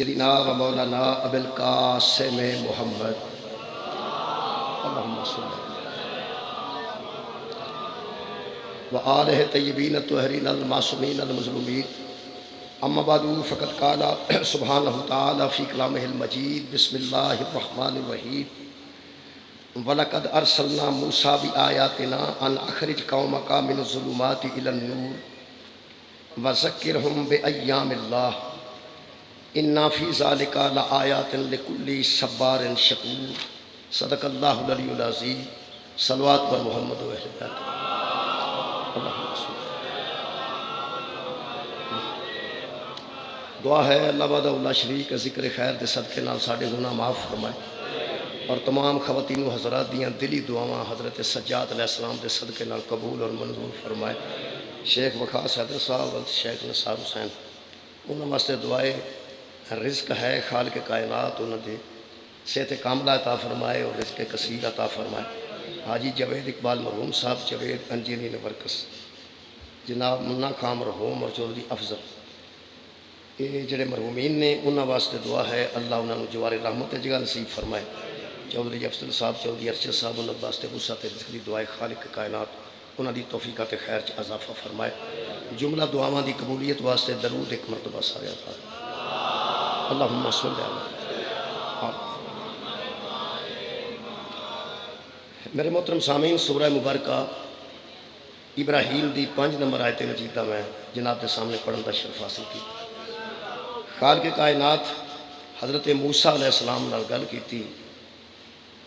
سیدنا و مولانا ابو القاسم محمد اللہم صلی و آلہ طیبین الطاہرین المعصومین المظلومین اما بعد فقد قال سبحانہ تعالی فی کلامہ المجید بسم اللہ الرحمن الرحیم وَلَقَدْ أَرْسَلْنَا مُوسَىٰ بِآيَاتِنَا أَنْ أَخْرِجْ قَوْمَكَ مِنَ الظُّلُمَاتِ إِلَى النُّورِ وَذَكِّرْهُمْ بِأَيَّامِ اللَّهِ اِنَّا فِي ذَلِكَ لَآيَاتٍ لِكُلِّ صَبَّارٍ شَكُورٍ صدق اللہ العلی العظیم صلوات پر محمد و اہل بیت اللہم صلی دعا ہے اللہ وحدہ لا شریک ذکر خیر دے صدقے نال ساڈے گناہ معاف فرمائے اور تمام خواتین و حضرات دیاں دلی دعاواں حضرت سجاد علیہ السلام دے صدقے نال قبول اور منظور فرمائے۔ شیخ وقاص حیدر صاحب اور شیخ نثار حسین انہوں واسطے دعائے رزق ہے خالق کائنات انہوں نے صحت کاملہ عطا فرمائے اور رزق کثیر عطا فرمائے۔ حاجی جوید اقبال مرحوم صاحب جوید انجینی نورکس جناب منا خان مرحوم اور چودھری افضل یہ جڑے مرحومین نے انہوں واسطے دعا ہے اللہ انہوں نے جوار رحمت جگہ نصیب فرمائے۔ چودھری افضل صاحب چودھری ارشد صاحب انہوں واسطے وسعت رزق دی دعائے خالق کائنات انہوں دی توفیقات خیر چ اضافہ فرمائے۔ جملہ دعاواں دی قبولیت واسطے درود ایک مرتبہ سارے عطا اللہم صلی علیہ میرے محترم سامعین سورہ مبارکہ ابراہیم دی 5 نمبر آیت مجیدہ میں جناب کے سامنے پڑھن کا شرف حاصل کی۔ خالق کائنات حضرت موسیٰ علیہ السلام نال گل کیتی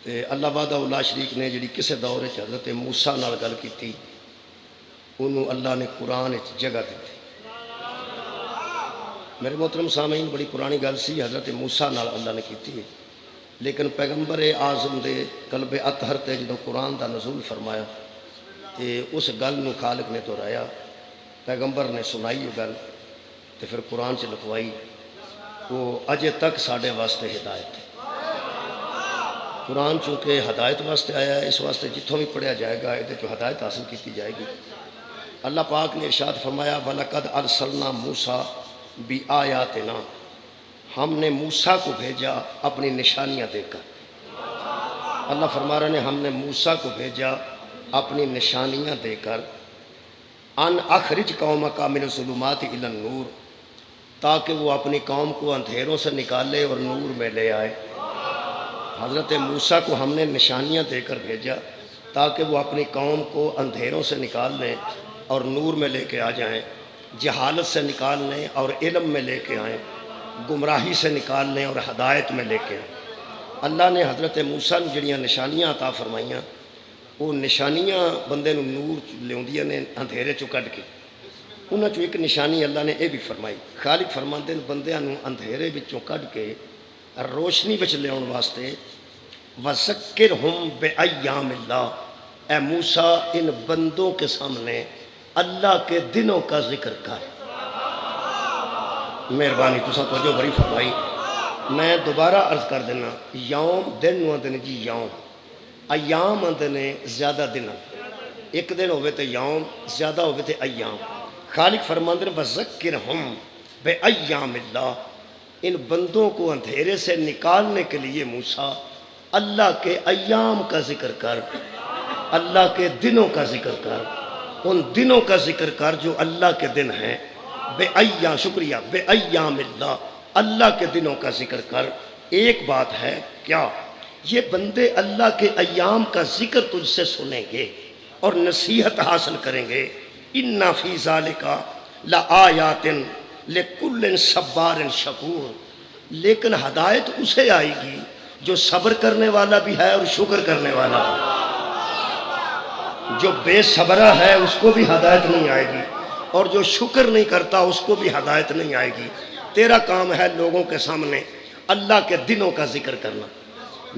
تے اللہ وحدہ لا شریک نے جڑی کسے دور وچ حضرت موسیٰ نال گل کیتی انہوں اللہ نے قرآن وچ جگہ دیتی۔ میرے محترم سامعین بڑی پرانی گل سی حضرت موسیٰ نال اللہ نے کیتی لیکن پیغمبر اعظم دے قلب اطہر تے جدوں قرآن دا نزول فرمایا تے اس گل نو خالق نے دہرایا پیغمبر نے سنائی وہ گل تے پھر قرآن چ لکھوائی وہ اجے تک ساڈے واسطے ہدایت ہے۔ قرآن چونکہ ہدایت واسطے آیا ہے اس واسطے جتھوں بھی پڑھیا جائے گا یہ جو ہدایت حاصل کی جائے گی۔ اللہ پاک نے ارشاد فرمایا وَلَقَدْ أَرْسَلْنَا مُوسَىٰ بِآيَاتِنَا ہم نے موسیٰ کو بھیجا اپنی نشانیاں دے کر۔ اللہ فرما رہے ہیں ہم نے موسیٰ کو بھیجا اپنی نشانیاں دے کر ان اخرج قومک من الظلمات الی النور تاکہ وہ اپنی قوم کو اندھیروں سے نکالے اور نور میں لے آئے۔ حضرت موسیٰ کو ہم نے نشانیاں دے کر بھیجا تاکہ وہ اپنی قوم کو اندھیروں سے نکال لیں اور نور میں لے کے آ جائیں، جہالت سے نکال لیں اور علم میں لے کے آئیں، گمراہی سے نکال لیں اور ہدایت میں لے کے آئیں۔ اللہ نے حضرت موسیٰ نے جڑیاں نشانیاں عطا فرمائیاں وہ نشانیاں بندے نو نور لیاندیاں نے اندھیرے چوں کڈ کے۔ انہاں چوں ایک نشانی اللہ نے یہ بھی فرمائی خالق فرماندے نے بندیاں نو اندھیرے وچوں کڈ کے روشنی وچ لیاون واسطے وَذَكِّرْهُمْ بِأَيَّامِ اللَّهِ اے موسیٰ ان بندوں کے سامنے اللہ کے دنوں کا ذکر کر۔ مہربانی تساں توجہ بڑی فرمائی میں دوبارہ عرض کر دینا یوم دن نو آندے نے جی یوم ایام آندے نے زیادہ دن ایک دن ہوئے تے یوم زیادہ ہوئے تے ایام۔ خالق فرماندے نے وَذَكِّرْهُمْ بِأَيَّامِ اللَّهِ ان بندوں کو اندھیرے سے نکالنے کے لیے موسیٰ اللہ کے ایام کا ذکر کر، اللہ کے دنوں کا ذکر کر، ان دنوں کا ذکر کر جو اللہ کے دن ہیں۔ بے ایام شکریہ بے ایام اللہ اللہ کے دنوں کا ذکر کر۔ ایک بات ہے کیا یہ بندے اللہ کے ایام کا ذکر تجھ سے سنیں گے اور نصیحت حاصل کریں گے۔ اِنَّا فِي ذَلِكَ لَآيَاتٍ لِكُلٍّ صَبَّارٍ شَكُورٍ لیکن ہدایت اسے آئے گی جو صبر کرنے والا بھی ہے اور شکر کرنے والا بھی۔ جو بے صبرہ ہے اس کو بھی ہدایت نہیں آئے گی اور جو شکر نہیں کرتا اس کو بھی ہدایت نہیں آئے گی۔ تیرا کام ہے لوگوں کے سامنے اللہ کے دنوں کا ذکر کرنا۔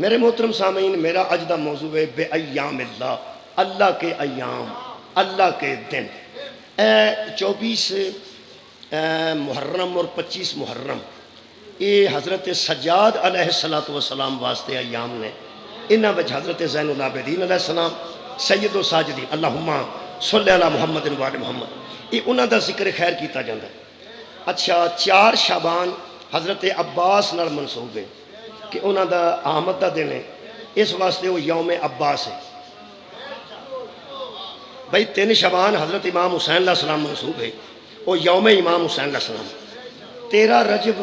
میرے محترم سامعین میرا اج دا موضوع ہے بے ایام اللہ اللہ کے ایام اللہ کے دن۔ 24 محرم اور 25 محرم یہ حضرت سجاد علیہ السلام واسطے ایام نے۔ انہاں وچ حضرت زین العابدین علیہ السلام سید و ساجدین اللہم صلی علی محمد و آل محمد یہ انہاں دا ذکر خیر کیتا جاندہ ہے۔ اچھا 4 شعبان حضرت عباس نال منسوب ہے کہ انہوں دا آمد دا دن ہے، اس واسطے وہ یوم عباس ہے۔ بھائی 3 شعبان حضرت امام حسین علیہ السلام منسوب ہے، وہ یوم امام حسین علیہ السلام۔ 13 رجب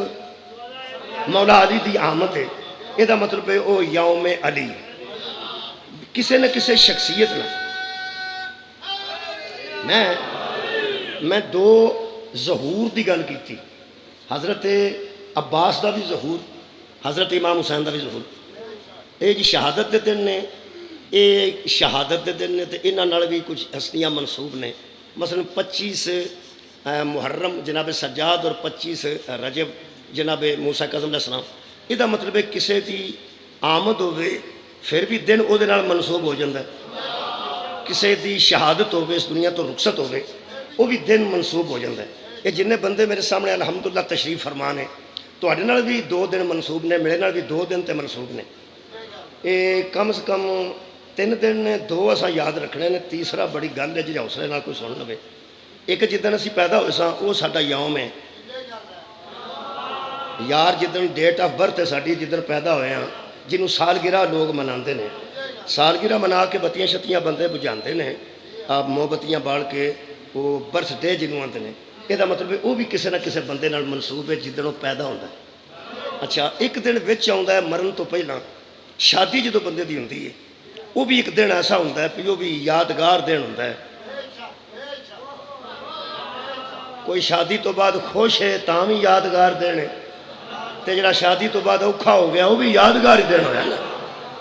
مولا علی دی آمد ہے، یہ مطلب ہے وہ یوم علی۔ کسی نہ کسی شخصیت نہ میں 2 ظہور دی گل کی تھی، حضرت عباس دا بھی ظہور، حضرت امام حسین دا بھی ظہور۔ یہ جی شہادت دے دن نے، یہ شہادت دے دن نے، تو انہاں نال بھی کچھ ہستیاں منسوب نے۔ مثلا 25 محرم جناب سجاد اور 25 رجب جناب موسیٰ کاظم علیہ السلام۔ یہ مطلب ہے کسی دی آمد ہوئے پھر بھی دن وہ منسوب ہو جاتا ہے، کسی دی شہادت ہوئے اس دنیا تو رخصت ہوئے وہ بھی دن منسوب ہو جاتا ہے۔ یہ جن بندے میرے سامنے الحمدللہ تشریف فرمان ہے، تو بھی 2 دن منسوب نے، میرے نال بھی 2 دن تے منسوب نے۔ یہ کم سے کم 3 دن نے، 2 اساں یاد رکھنے نے، تیسرا بڑی گل ہے جی حوصلے نال کوئی سن لوے۔ ایک جدن اسی پیدا ہوئے ساں وہ ساڈا یوم ہے یار، جدن ڈیٹ آف برتھ ہے ساڈی، جدن پیدا ہوئے ہیں، جنہوں سالگرہ لوگ مناندے نے، سالگرہ منا کے بتیاں شتیاں بندے بجھاندے نے، آپ موم بتیاں بال کے، وہ برتھ ڈے جنہوں آتے ہیں۔ یہ مطلب ہے وہ بھی کسی نہ کسی بندے نال منسوب ہے جدن وہ پیدا ہوتا ہے۔ اچھا ایک دن وچ آتا ہے مرن تو پہلا، شادی جدو بندے دی ہوندی ہے وہ بھی ایک دن ایسا ہوتا ہے کہ وہ بھی یادگار دن ہوتا ہے۔ کوئی شادی تو بعد خوش ہے تاں بھی یادگار دن ہے، تے جڑا شادی تو بعد اوکھا ہو گیا وہ بھی یادگار دن ہویا نا۔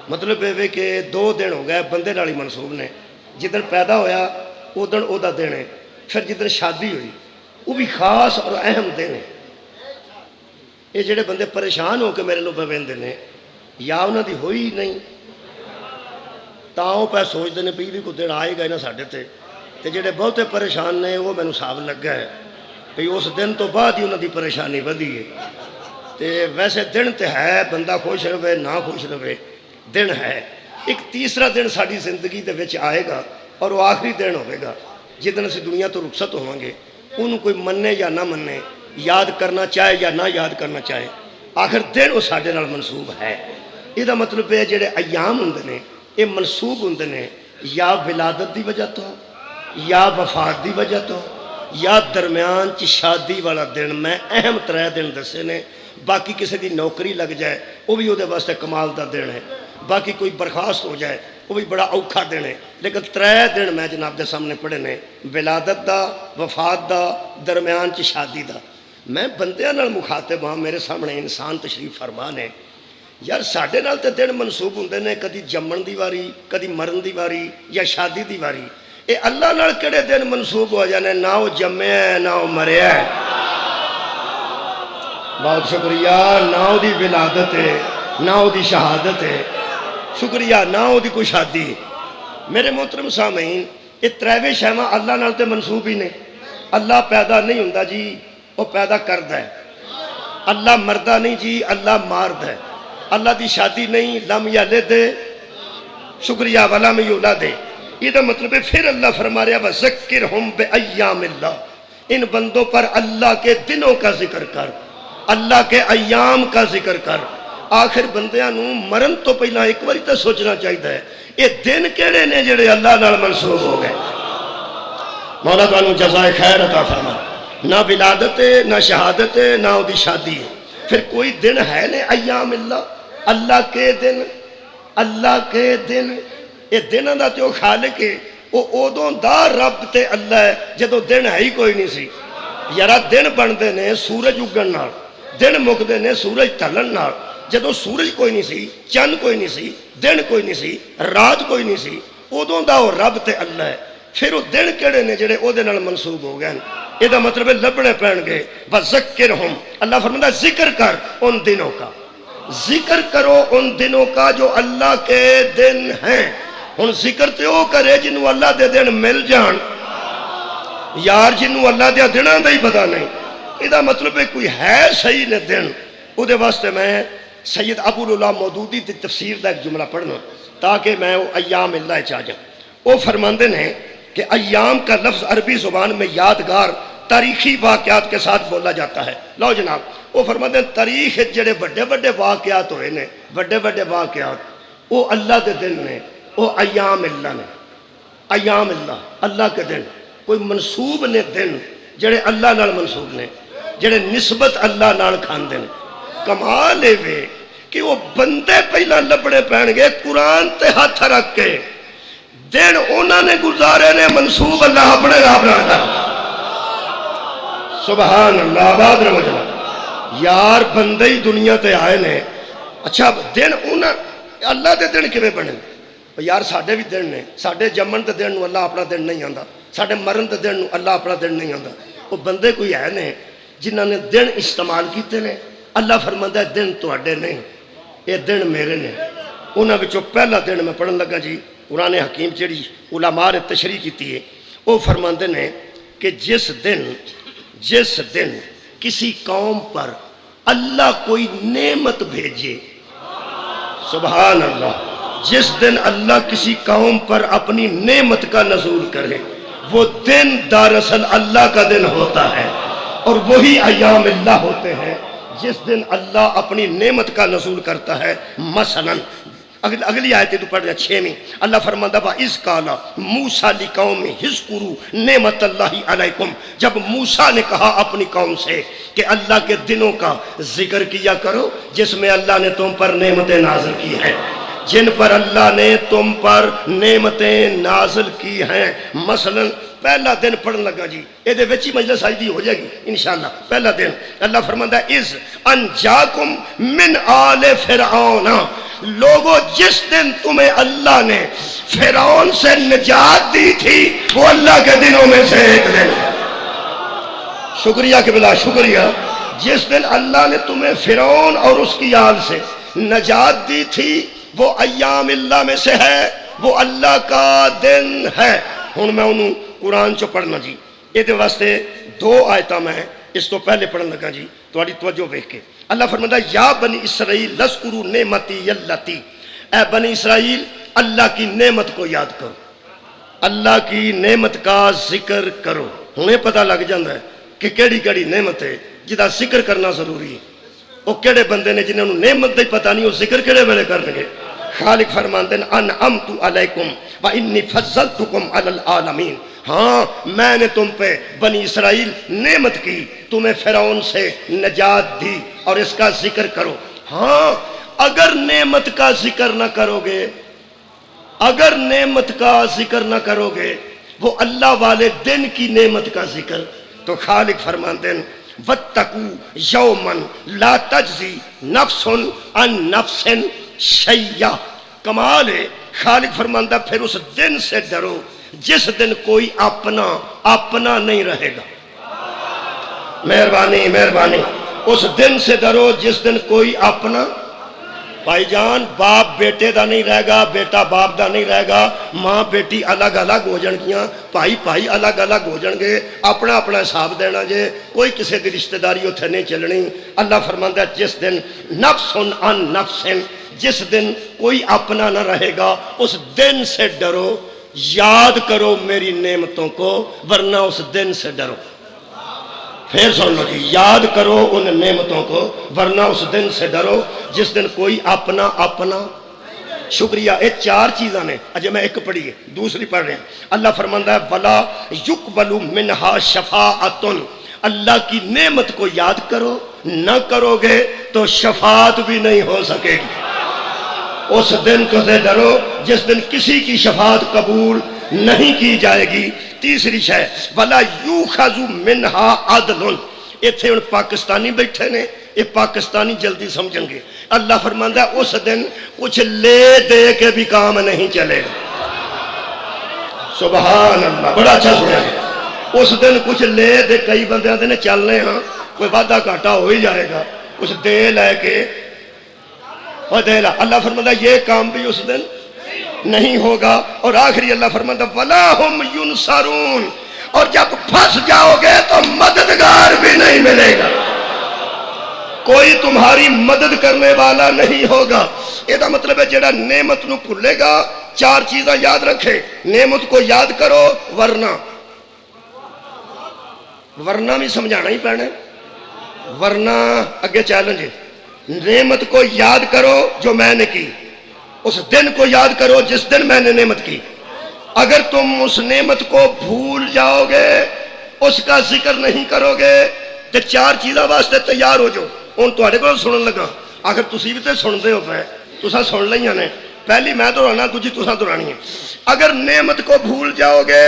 مطلب یہ کہ 2 دن ہو گئے بندے نال ہی منسوب نے، جدن پیدا ہویا ادن او دا دن ہے، پھر جدن شادی ہوئی وہ بھی خاص اور اہم دن ہے۔ یہ جڑے بندے پریشان ہو کے میرے نو بویندے نے، یا انہاں دی ہوئی نہیں تاں وہ پہ سوچتے ہیں بھی کوئی دن آئے گا نا ساڈے تے جڑے بہتے پریشان نے وہ مینوں صاحب لگا ہے بھی اس دن تو بعد ہی انہاں دی پریشانی ودی ہے۔ تے ویسے دن تے ہے، بندہ خوش رہے نہ خوش رہے، دن ہے۔ ایک تیسرا دن ساری زندگی دے وچ آئے گا اور وہ آخری دن ہوئے گا جدن اسی دنیا تو رخصت ہوں گے، انہوں کوئی مننے یا نہ مننے، یاد کرنا چاہے یا نہ یاد کرنا چاہے، آخر دن وہ ساڈے نال منسوب ہے۔ یہ مطلب ہے جڑے ایام ہوندے نے یہ منسوب ہوندے نے یا ولادت دی وجہ تو، یا وفات دی وجہ تو، یا درمیان چ شادی والا دن۔ میں اہم 3 دن دسے نے، باقی کسی دی نوکری لگ جائے وہ بھی وہ واسطے کمال دا دن ہے، باقی کوئی برخاست ہو جائے وہ بھی بڑا اوکھا دن ہے، لیکن 3 دن میں جناب دے سامنے پڑھے نے، ولادت دا، وفات دا، درمیان چ شادی دا۔ میں بندیاں نال مخاطب ہاں، میرے سامنے انسان تشریف فرمان ہے، یار ساڈے نال تے دن منسوب ہوندے نے، کدی جمن دی واری، کدی مرن دی واری یا شادی دی واری۔ اے اللہ نال کہڑے دن منسوب ہو جانے، نہ وہ جمیا ہے نہ وہ مریا ہے۔ بہت شکریہ، نہ وہ دی ولادت ہے نہ وہ دی شہادت ہے، شکریہ، نہ وہ دی کوئی شادی۔ میرے محترم سامعین، یہ 3 شیواں اللہ نال تے منسوب ہی نے۔ اللہ پیدا نہیں ہوندا جی، وہ پیدا کردا ہے۔ اللہ مردہ نہیں جی، اللہ مارد ہے۔ اللہ دی شادی نہیں، لم یلد، شکریہ، ولم یولد۔ یہ مطلب ہے پھر اللہ فرما رہا وَذَكِّرْهُمْ بِأَيَّامِ اللَّهِ، ان بندوں پر اللہ کے دنوں کا ذکر کر، اللہ کے ایام کا ذکر کر۔ آخر بندیاں نو مرن تو پہلا ایک باری تو سوچنا چاہیے ہے یہ دن کیڑے نے جڑے اللہ نال منسوب ہو گئے۔ مولا تعالیٰ جزائے خیر عطا فرما۔ نہ ولادت ہے، نہ شہادت ہے، نہ وہ شادی ہے، پھر کوئی دن ہے نے ایام اللہ، اللہ کے دن، اللہ کے دن۔ یہ دنوں دا تے وہ خالق ہے، وہ ادوں دا رب تے اللہ ہے جدوں دن ہے ہی کوئی نہیں سی۔ یارا دن بندے نے سورج اگن نال، دن مکدے نے سورج ڈھلن نال۔ جدوں سورج کوئی نہیں سی، چند کوئی نہیں سی، دن کوئی نہیں سی، رات کوئی نہیں سی، ادوں دا وہ رب تے اللہ ہے۔ پھر وہ دن کہڑے نے جڑے او دے نال منسوب ہو گئے۔ یہ دا مطلب ہے لبنے پہن گے۔ وَذَكِّرْهُمْ، اللہ فرماتا ہے ذکر کر ان دنوں کا، ذکر کرو ان دنوں کا جو اللہ کے دن ہیں۔ ہن ذکر تے او کرے جنہوں اللہ دے دن مل جان، یار جنہوں اللہ دے دنوں دا ہی پتہ نہیں۔ یہ دا مطلب ہے کوئی ہے صحیح نے دن، او دے واسطے میں سید ابو اللہ مودودی دی تفسیر دا ایک جملہ پڑھنا تاکہ میں وہ ایام اللہ چاہ جاؤں۔ وہ فرماندے ہیں کہ ایام کا لفظ عربی زبان میں یادگار تاریخی واقعات کے ساتھ بولا جاتا ہے. لو جناب وہ فرماتے ہیں تاریخ جڑے بڑے بڑے واقعات ہوئے نے، بڑے بڑے واقعات وہ اللہ کے دن نے، وہ ایام اللہ نے. ایام اللہ کے دن کوئی منصوب نے دن جڑے اللہ نال منصوب نے، جڑے نسبت اللہ نال کھاندے نے. کمال ہے کہ وہ بندے پہلا لبڑے پہن گے قرآن تے ہاتھ رکھ کے، دن انہوں نے گزارے نے منصوب اللہ اپنے آپ رکھتا. سبحان اللہ، آباد رہو جناب. یار بندے ہی دنیا تے آئے نے، اچھا دن انہوں اللہ دے دن کیویں بنے؟ یار ساڈے بھی دن نے، ساڈے جمن تے دن نو اللہ اپنا دن نہیں آندا، ساڈے مرن تے دن نو اللہ اپنا دن نہیں آندا. وہ بندے کوئی ہے نے جنہاں نے دن استعمال کیتے نے. اللہ فرماندا ہے دن تواڈے نہیں، یہ دن میرے نے. انہاں وچوں پہلا دن میں پڑھن لگا جی قرآن حکیم جڑی علماء نے تشریح کیتی ہے، وہ فرماندے نے کہ جس دن کسی قوم پر اللہ کوئی نعمت بھیجے، سبحان اللہ، جس دن اللہ کسی قوم پر اپنی نعمت کا نزول کرے، وہ دن دراصل اللہ کا دن ہوتا ہے. اور وہی ایام اللہ ہوتے ہیں جس دن اللہ اپنی نعمت کا نزول کرتا ہے. مثلا اگلی آیت تو پڑھ رہے ہیں 6ویں. اللہ فرماتا وَإِذْ قَالَ مُوسَىٰ لِقَوْمِهِ اذْكُرُوا نِعْمَتَ اللَّهِ عَلَيْكُمْ. جب موسیٰ نے کہا اپنی قوم سے کہ اللہ کے دنوں کا ذکر کیا کرو جس میں اللہ نے تم پر نعمتیں نازل کی ہیں، جن پر اللہ نے تم پر نعمتیں نازل کی ہیں. مثلا پہلا دن پڑھن لگا جی، یہ دے وچی مجلس آئی دی ہو جائے گی انشاءاللہ. پہلا دن اللہ فرماتا ہے اِذْ أَنْجَاكُمْ مِنْ آلِ فِرْعَوْنَ. لوگوں جس دن تمہیں اللہ نے فرعون سے نجات دی تھی وہ اللہ کے دنوں میں سے ایک دن. شکریہ کہ بلا شکریہ. جس دن اللہ نے تمہیں فرعون اور اس کی آل سے نجات دی تھی وہ ایام اللہ میں سے ہے، وہ اللہ کا دن ہے. ہن میں انہوں قرآن چو پڑھنا جی، یہ واسطے 2 آیتاں میں اس تو پہلے پڑھن لگا جی تھوڑی توجہ ویکھ کے. اللہ فرماتا ہے یا بنی اسرائیل لذکروا نعمتی اللتی. اے بنی اسرائیل اللہ کی نعمت کو یاد کرو، اللہ کی نعمت کا ذکر کرو. ہمیں پتہ لگ جاتا ہے کہ کیڑی کیڑی نعمت ہے جدا ذکر کرنا ضروری ہے. وہ کیڑے بندے نے جنہوں نے نعمت دا ہی پتہ نہیں وہ ذکر کیڑے ویلے کرن گے. خالق فرماتے ہیں انعمت علیکم وانی فضلتکم علی العالمین. ہاں میں نے تم پہ بنی اسرائیل نعمت کی، تمہیں فرعون سے نجات دی اور اس کا ذکر کرو. ہاں اگر نعمت کا ذکر نہ کرو گے، اگر نعمت کا ذکر نہ کرو گے، وہ اللہ والے دن کی نعمت کا ذکر، تو خالق فرماتے ہیں وَاتَّقُوا يَوْمًا لَا تَجْزِي نَفْسٌ عَن نَفْسٍ شَيْئًا. کمال ہے. خالق فرماتا پھر اس دن سے ڈرو جس دن کوئی اپنا نہیں رہے گا. مہربانی مہربانی. اس دن سے ڈرو جس دن کوئی اپنا، بھائی جان باپ بیٹے دا نہیں رہے گا، بیٹا باپ دا نہیں رہے گا، ماں بیٹی الگ الگ ہو جان گیاں، بھائی الگ الگ ہو جان گے، اپنا اپنا حساب دینا جے، کوئی کسی دی رشتہ داری اتھے نہیں چلنی. اللہ فرماتا ہے جس دن نفس عن نفس، جس دن کوئی اپنا نہ رہے گا اس دن سے ڈرو. یاد کرو میری نعمتوں کو ورنہ اس دن سے ڈرو. پھر سن لو جی، یاد کرو ان نعمتوں کو ورنہ اس دن سے ڈرو جس دن کوئی اپنا. شکریہ. یہ 4 چیزاں نے، اجے میں ایک پڑھی ہے دوسری پڑھ رہے ہیں. اللہ فرماتا ہے وَلَا يُقْبَلُ مِنْهَا شَفَاعَةٌ. اللہ کی نعمت کو یاد کرو، نہ کرو گے تو شفاعت بھی نہیں ہو سکے گی. اس دن کو سے ڈرو جس دن کسی کی شفاعت قبول نہیں کی جائے گی. تیسری شے وَلَا يُؤْخَذُ مِنْهَا عَدْلٌ. اتھے ان پاکستانی بیٹھے نے، یہ پاکستانی جلدی سمجھیں گے. اللہ فرماتا ہے اس دن کچھ لے دے کے بھی کام نہیں چلے گا. سبحان اللہ، بڑا اچھا سنا. اس دن کچھ لے دے، کئی بندے آتے ہیں چلنے ہاں کوئی وعدہ گھاٹا ہو ہی جائے گا، کچھ دے لے کے دے لا. اللہ فرماتا ہے یہ کام بھی اس دن نہیں ہوگا. اور آخری اللہ فرماتا ہے وَلَا هُمْ يُنصَرُونَ. اور جب پھنس جاؤ گے تو مددگار بھی نہیں ملے گا، کوئی تمہاری مدد کرنے والا نہیں ہوگا. یہ مطلب ہے جڑا نعمت نو بھولے گا 4 چیزاں یاد رکھے. نعمت کو یاد کرو ورنہ ورنہ بھی سمجھانا ہی پینا، ورنہ اگے چیلنج ہے۔ نعمت کو یاد کرو جو میں نے کی، اس دن کو یاد کرو جس دن میں نے نعمت کی۔ اگر تم اس نعمت کو بھول جاؤ گے، اس کا ذکر نہیں کرو گے، تو چار چیزاں واسطے تیار ہو جاؤ۔ ہوں تھوڑے کو سنن لگا، آخر تسی بھی تو سنتے ہو پے، تساں سن لئیاں نے، پہلی میں دہرانا دوجی تساں دہرانی ہے۔ اگر نعمت کو بھول جاؤ گے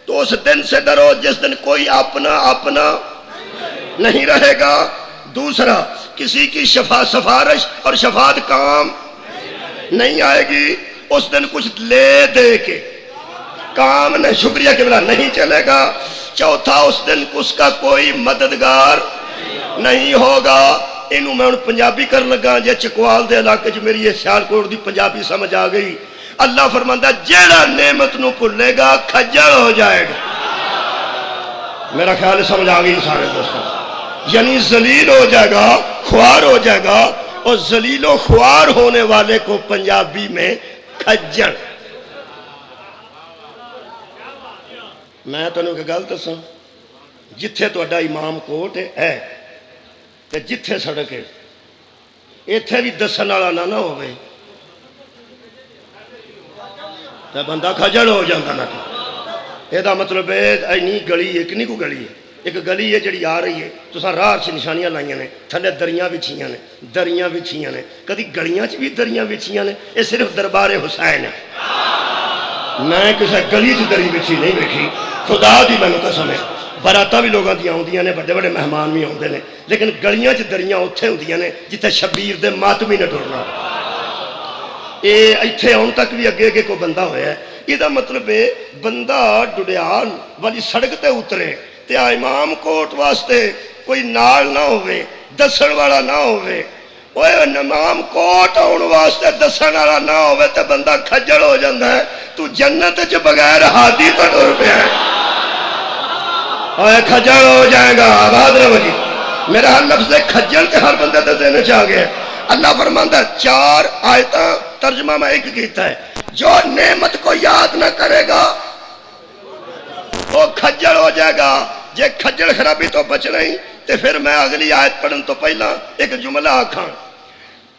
تو اس دن سے ڈرو جس دن کوئی اپنا نہیں رہے گا۔ دوسرا، کسی کی سفارش اور شفاعت کام نہیں آئے گی، اس دن کچھ لے دے کے کام نے شکریہ کے بلا نہیں چلے گا۔ چوتھا، اس دن اس کا کوئی مددگار نہیں ہوگا۔ انہوں میں پنجابی کر لگا، جے چکوال دے علاقے جو میری یہ سیالکوٹ دی پنجابی سمجھ آ گئی۔ اللہ فرماندہ جیڑا نعمت نو بھولے گا کھجل ہو جائے گا۔ میرا خیال ہے سمجھ آ گئی سارے دوستوں، یعنی ذلیل ہو جائے گا، خوار ہو جائے گا، اور ذلیل و خوار ہونے والے کو پنجابی میں کھجل۔ میں تنوں کہ گل دساں، جتھے تہاڈا امام کوٹ ہے تے جتھے سڑک ہے، ایتھے بھی دسن والا نہ ہوئے تے بندہ کھجل ہو جاتا نہ۔ یہ مطلب ہے اینی گلی ایک نہیں کو گلی ہے، ایک گلی ہے جڑی آ رہی ہے، تساں راہ چ نشانیاں لائیاں نے، تھلے دریاں وچھیاں نے، دریاں وچھیاں نے، کدی گلیاں چ بھی دریاں وچھیاں نے، یہ صرف دربار حسین ہے۔ میں کسی گلی چ دری وچھی نہیں ویکھی، خدا دی مینوں قسم ہے۔ براتاں بھی لوگاں دی آؤندیاں نے، بڑے بڑے مہمان بھی آؤندے نے، لیکن گلیاں چ دریاں اوتھے ہوندیاں نے جتھے شبیر دے ماتمی نے ٹرنا۔ یہ ایتھے آن تک بھی اگے اگے کوئی بندہ ہویا ہے۔ یہ مطلب ہے بندہ ڈڈیال والی سڑک تے اترے تے امام کوٹ واسطے کوئی نال نہ ہوئے، دسن والا نہ ہوئے، وہ امام کوٹ آن واسطے دسن والا نہ ہوئے تے بندہ کھجل ہو جاندہ ہے۔ تو جنت چ بغیر ہادی تو ٹر پیا ہے، اور کھجل ہو جائے گا۔ آباد رہو جی۔ میرا لفظ کھجل تے ہر بندے تے ذہن چ آ گیا۔ اللہ فرماندا چار آیتاں ترجمہ میں ایک کیتا ہے، جو نعمت کو یاد نہ کرے گا وہ کھجل ہو جائے گا۔ جے کھجل خرابی تو بچ نہیں تے پھر میں اگلی آیت پڑھن تو پہلا ایک جملہ آکھاں۔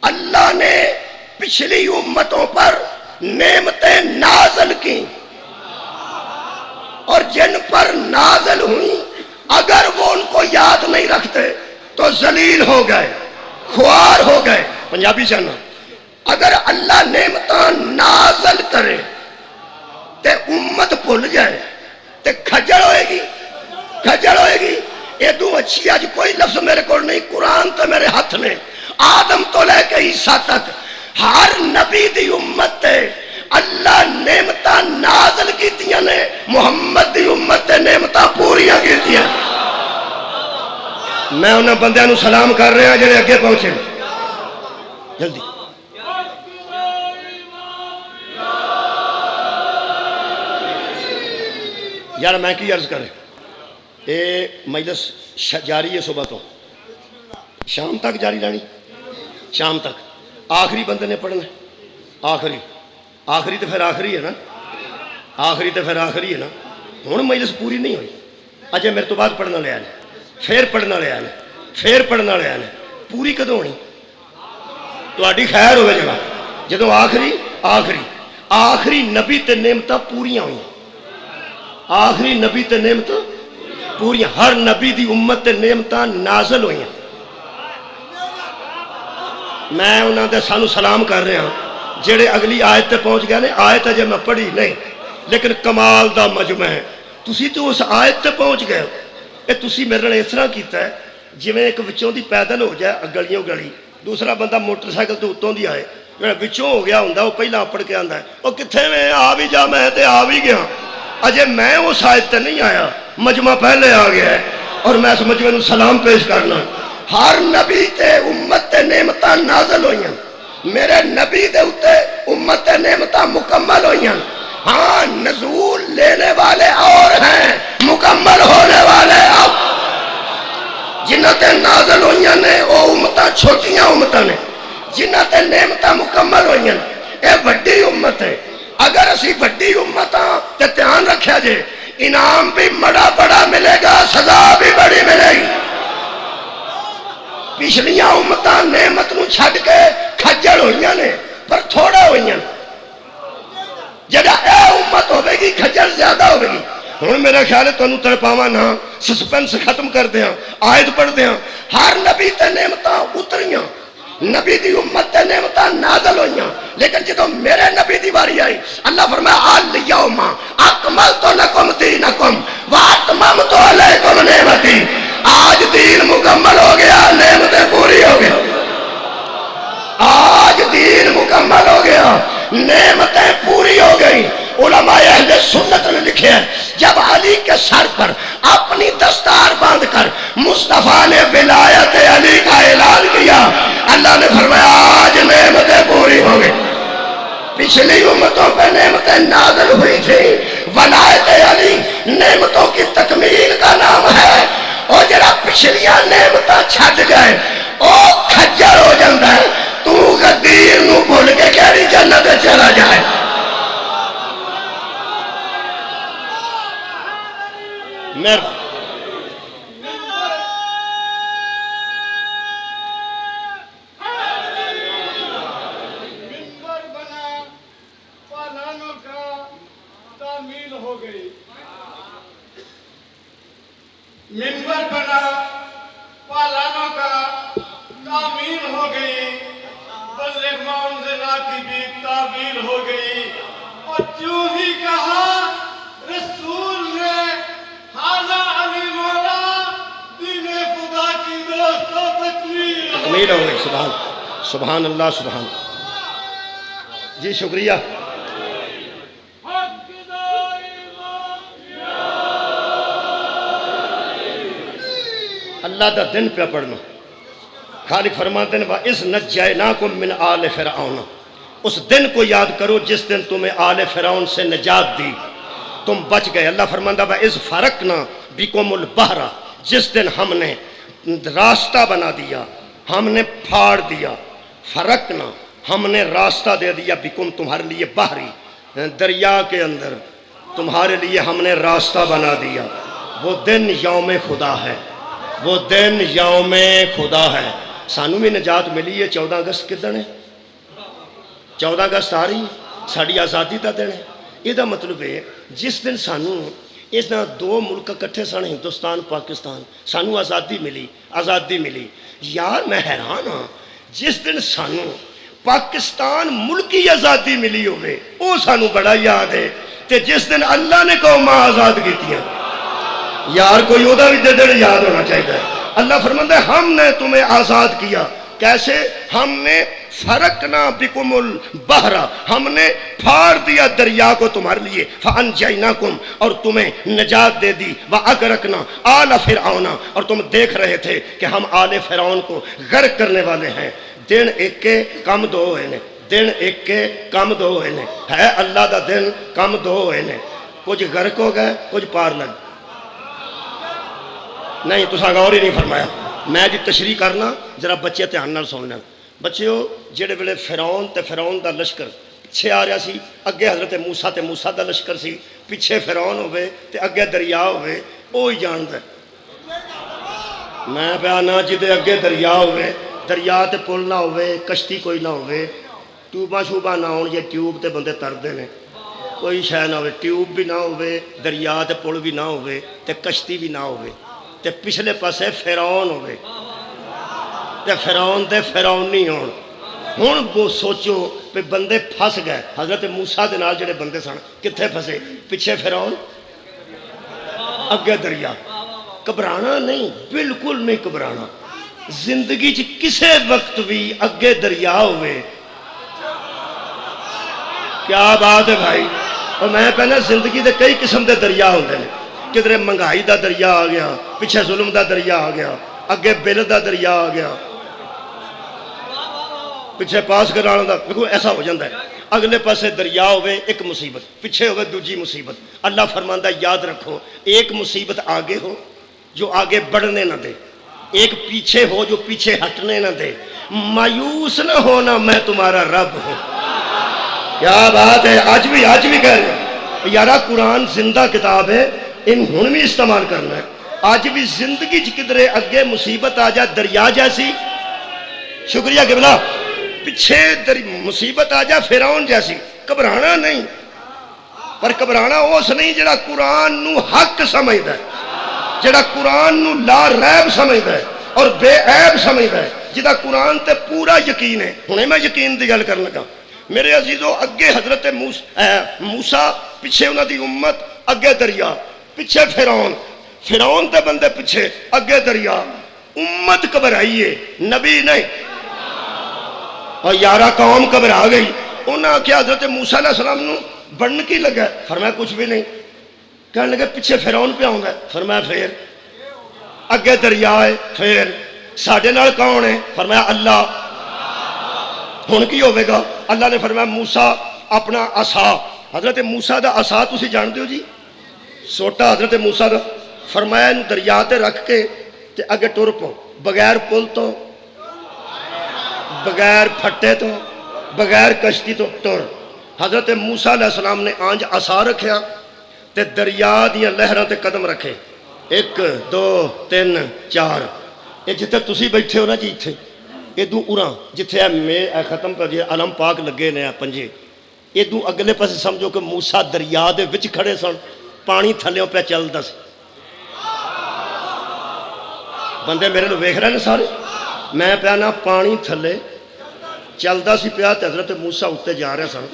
اللہ نے پچھلی امتوں پر نعمتیں نازل کی، اور جن پر نازل ہوئی اگر وہ ان کو یاد نہیں رکھتے تو ذلیل ہو گئے، خوار ہو گئے۔ پنجابی چاہنا، اگر اللہ نعمتاں نازل کرے تے امت بھول جائے تے کھجل ہوئے گی، کھجل ہوئے گی۔ ایدوں اچھی آج کوئی لفظ میرے کو نہیں، قرآن تو میرے ہاتھ میں، آدم تو لے کے عیسیٰ تک ہر نبی دی امت تے اللہ نعمتاں نازل کیتیاں نے، محمد دی امت تے نعمتاں پوریاں کیتیاں۔ میں انہاں بندیاں نو سلام کر رہے ہیں جنہیں اگے پہنچے جلدی۔ یار میں کی عرض کرے، یہ مجلس جاری ہے صبح تو شام تک جاری رہنی، شام تک آخری بندے نے پڑھنا، آخری تو پھر آخری ہے نا، آخری تو پھر آخری ہے نا۔ ہوں مجلس پوری نہیں ہوئی، اجے میرے تو بعد پڑھنا لیا نے، پھر پڑھنا لیا نے، پھر پڑھنا لیا نے، پوری کدوں ہونی؟ تہاڈی خیر ہوئے جگہ جدوں آخری نبی تے نعمتاں پوریاں ہوئی، آخری نبی تے نعمتاں پوریاں، ہر نبی دی امت تے نعمتاں نازل ہوئی۔ میں انہاں دے سانو سلام کر رہا ہوں جڑے اگلی آیت تے پہنچ گئے نے۔ آیت اجے میں پڑھی نہیں لیکن کمال دا مجمع ہے، تسی تو اس آیت تے پہنچ گئے ہو۔ اے تسی میرے نے اس طرح کیتا ہے جویں ایک وچوں دی پیدل ہو جائے گلیوں گلی، دوسرا بندہ موٹر سائیکل تو اتوں دی آئے، جڑا وچوں ہو گیا ہوندا وہ پہلا پڑھ کے آندا ہے او کتھے میں آ بھی جا، میں تے آ بھی گیا۔ اجے میں اس آیت تے نہیں آیا، مجمع پہلے آ گیا ہے، اور میں اس مجمع نو سلام پیش کرنا۔ ہر نبی تے امت تے نعمتاں نازل ہوئیاں، میرے نبی دے اتے امت تے نعمتاں مکمل ہوئیاں۔ ہاں نزول لینے والے اور ہیں، مکمل ہونے والے اب۔ جنہ تے نازل ہوئیاں نے وہ امتاں چھوٹیاں امتاں نے، جنہ تے نعمتاں مکمل ہوئیاں اے وڈی امت ہے۔ اگر اسی وڈی امتاں تے دھیان رکھیا جے، انعام بھی بڑا ملے گا، سزا بھی بڑی ملے گی۔ پچھلیاں امتاں نعمت نو چھڈ کے کھجل ہوئیاں نے پر تھوڑا ہوئیاں، جڑا اے امت ہوے گی کھجل زیادہ ہوے گی۔ ہن میرا خیال ہے تانوں تڑپاواں نہ، سسپینس ختم کر دیاں، آیت پڑھ دیاں۔ ہر نبی تے نعمتاں اتریاں، نبی دی امت تے نعمتاں نازل ہوئیاں، لیکن جدوں میرے نبی دی باری آئی اللہ فرمایا الیوم اکملت لکم دینکم واتممت علیکم نعمتی، آج دین مکمل ہو گیا، نعمتیں پوری ہو گئی۔ آج دین مکمل ہو گیا، نعمتیں پوری ہو گئی۔ علماء اہل سنت نے لکھے ہیں جب علی کے سر پر اپنی دستار باندھ کر مصطفیٰ نے ولایت علی کا اعلان کیا، اللہ نے فرمایا آج نعمتیں پوری ہو گئی۔ پچھلی امتوں پہ نعمتیں نازل ہوئی تھی، ولایت علی نعمتوں کی تکمیل کا نام ہے۔ اور جڑا پچھلیاں نعمتاں چھڈ گئے او کھجر ہو جاتا ہے، تو غدیر نو بھول کے کہڑی جنت چلا جائے۔ منبر بنا، پالانوں کا تعمیر ہو گئی، بلغ ما انزل کی بھی تعمیر ہو گئی۔ اور جو ہی کہا رسول نے حاضہ علی مولا دین خدا کی دوستوں تکمیل ہو گئی۔ سبحان اللہ، سبحان۔ جی شکریہ۔ اللہ دا دن پہ پڑھنا، خالق فرماتے ہیں وَإِذْ نَجَّيْنَاكُمْ مِنْ آلِ فِرْعَوْنَ، اس دن کو یاد کرو جس دن تمہیں آل فرعون سے نجات دی، تم بچ گئے۔ اللہ فرماتا وَإِذْ فَرَقْنَا بِكُمُ الْبَحْرَ، جس دن ہم نے راستہ بنا دیا، ہم نے پھاڑ دیا، فرقنا ہم نے راستہ دے دیا، بکم تمہارے لیے بحری دریا کے اندر تمہارے لیے ہم نے راستہ بنا دیا۔ وہ دن یوم خدا ہے، وہ دن یوم خدا ہے۔ سانو بھی نجات ملی ہے۔ 14 اگست کدن ہے؟ 14 اگست آ رہی ساری آزادی کا دن ہے۔ یہ دا مطلب ہے جس دن سانو اس طرح دو ملک کٹھے سن، ہندوستان پاکستان، سانو آزادی ملی۔ یار میں حیران ہاں، جس دن سانو پاکستان ملکی آزادی ملی ہوئے وہ سانو بڑا یاد ہے، تے جس دن اللہ نے قوماں آزاد کیتیاں یار کوئی وہ بھی دن یاد ہونا چاہیے۔ اللہ فرماتا ہے ہم نے تمہیں آزاد کیا، کیسے؟ ہم نے فرقنا بکم البحر، ہم نے پھاڑ دیا دریا کو تمہارے لیے، فانجیناکم، اور تمہیں نجات دے دی، واغرقنا آل فرعون، اور تم دیکھ رہے تھے کہ ہم آل فرعون کو غرق کرنے والے ہیں۔ دن ایک کے کم دو ہوئے نے، دن ایک کے کم دو ہوئے نے، ہے اللہ دا دن کم دو ہوئے نے، کچھ غرق ہو گئے کچھ پار لگ نہیں۔ تساں غور ہی نہیں فرمایا۔ میں جی تشریح کرنا، ذرا بچے دھیان نال سن لین۔ بچیو جہے ویلے فرعون تے فرعون دا لشکر پیچھے آ رہا سی، اگے حضرت موسیٰ تے موسیٰ دا لشکر سی، پیچھے فرعون ہوئے تے اگے دریا ہوئے، وہی جاندا ہے۔ میں پہ آنا جدے اگے دریا ہوئے، دریا تے پل نہ ہوئے، کشتی کوئی نہ ہوئے، ٹیوباں شوباں نہ ہون، یہ ٹیوب تے بندے تردے نے، کوئی شے نہ ہوئے، ٹیوب بھی نہ ہوئے، دریا تے پل بھی نہ ہوئے، تے کشتی بھی نہ ہوئے، تے پچھلے پاسے فرعون ہوئے، تے فرعون دے فرعونی ہون۔ ہن وہ سوچو کہ بندے پھس گئے، حضرت موسیٰ دے نال جڑے بندے سن کتھے پھسے؟ پیچھے فرعون اگے دریا۔ گھبرانا نہیں، بالکل نہیں گھبرانا۔ زندگی چ کسے وقت بھی اگے دریا ہوئے، کیا بات ہے بھائی۔ اور میں پہلے زندگی دے کئی قسم دے دریا ہوندے نے، کدھر مہنگائی دا دریا آ گیا، پیچھے ظلم دا دریا آ گیا، اگے بل دا دریا آ گیا، پیچھے پاس کرانا دا، دیکھو ایسا ہو جاتا ہے۔ اگلے پاسے دریا ہوئے ایک مصیبت، پیچھے ہوئے دوجی مصیبت۔ اللہ فرماندا یاد رکھو، ایک مصیبت آگے ہو جو آگے بڑھنے نہ دے، ایک پیچھے ہو جو پیچھے ہٹنے نہ دے۔ مایوس نہ ہونا، میں تمہارا رب ہوں۔ کیا بات ہے، آج بھی کہہ رہے ہیں یارا، قرآن زندہ کتاب ہے، ان ہن بھی استعمال کرنا ہے. اج بھی زندگی چ کدرے اگے مصیبت آ جائے دریا جیسی، شکریہ قبلہ، پیچھے مصیبت آ جائے فرعون جیسی، گھبرانا نہیں. پر گھبرانا اس نہیں جڑا قرآن نو حق سمجھدا ہے، جڑا قرآن نو لا ریب سمجھدا ہے اور بے عیب سمجھدا ہے، جدا قرآن تے پورا یقین ہے. ہنے میں یقین دی گل کرن لگا. میرے عزیزو، اگے حضرت موسیٰ، پیچھے انہاں دی امت، اگے دریا، پیچھے فرعون تے بندے پیچھے، اگے دریا. امت گھبرائی ہے، نبی نہیں. اور یارہ قوم گھبرا گئی. انہاں کیا حضرت موسیٰ علیہ السلام نو بڑھن کی لگا؟ فرمایا کچھ بھی نہیں. کہنے لگے پیچھے فرعون پہ آؤں گا. فرمایا پھر اگے دریا ہے، پھر ساڈے نال کون ہے؟ فرمایا اللہ. ہن کی ہوئے گا؟ اللہ نے فرمایا موسیٰ اپنا عصا، حضرت موسیٰ دا عصا تسی جانتے ہو جی، سوٹا حضرت موسیٰ دا. فرمایا انہوں دریا تے رکھ کے تے اگے ٹر پو، بغیر پل تو، بغیر پھٹے تو، بغیر کشتی تو ٹر. حضرت موسیٰ علیہ السلام نے آنج عصا رکھیا تے دریا دیاں لہراں تے قدم رکھے. 1 2 3 4. یہ جتھے تسی بیٹھے ہو نا جی، اتھے ادو اُراں جتھے اے ختم کر دیا علم پاک لگے نے پنجے، ادو اگلے پاسے سمجھو کہ موسیٰ دریا دے وچ کھڑے سن، پانی تھلیوں پہ چلدا سی. بندے میرے نو ویکھ رہے نے سارے. میں پیا نا پانی تھلے چلدا سی پیا تے حضرت موسیٰ اُتے جا رہے سن.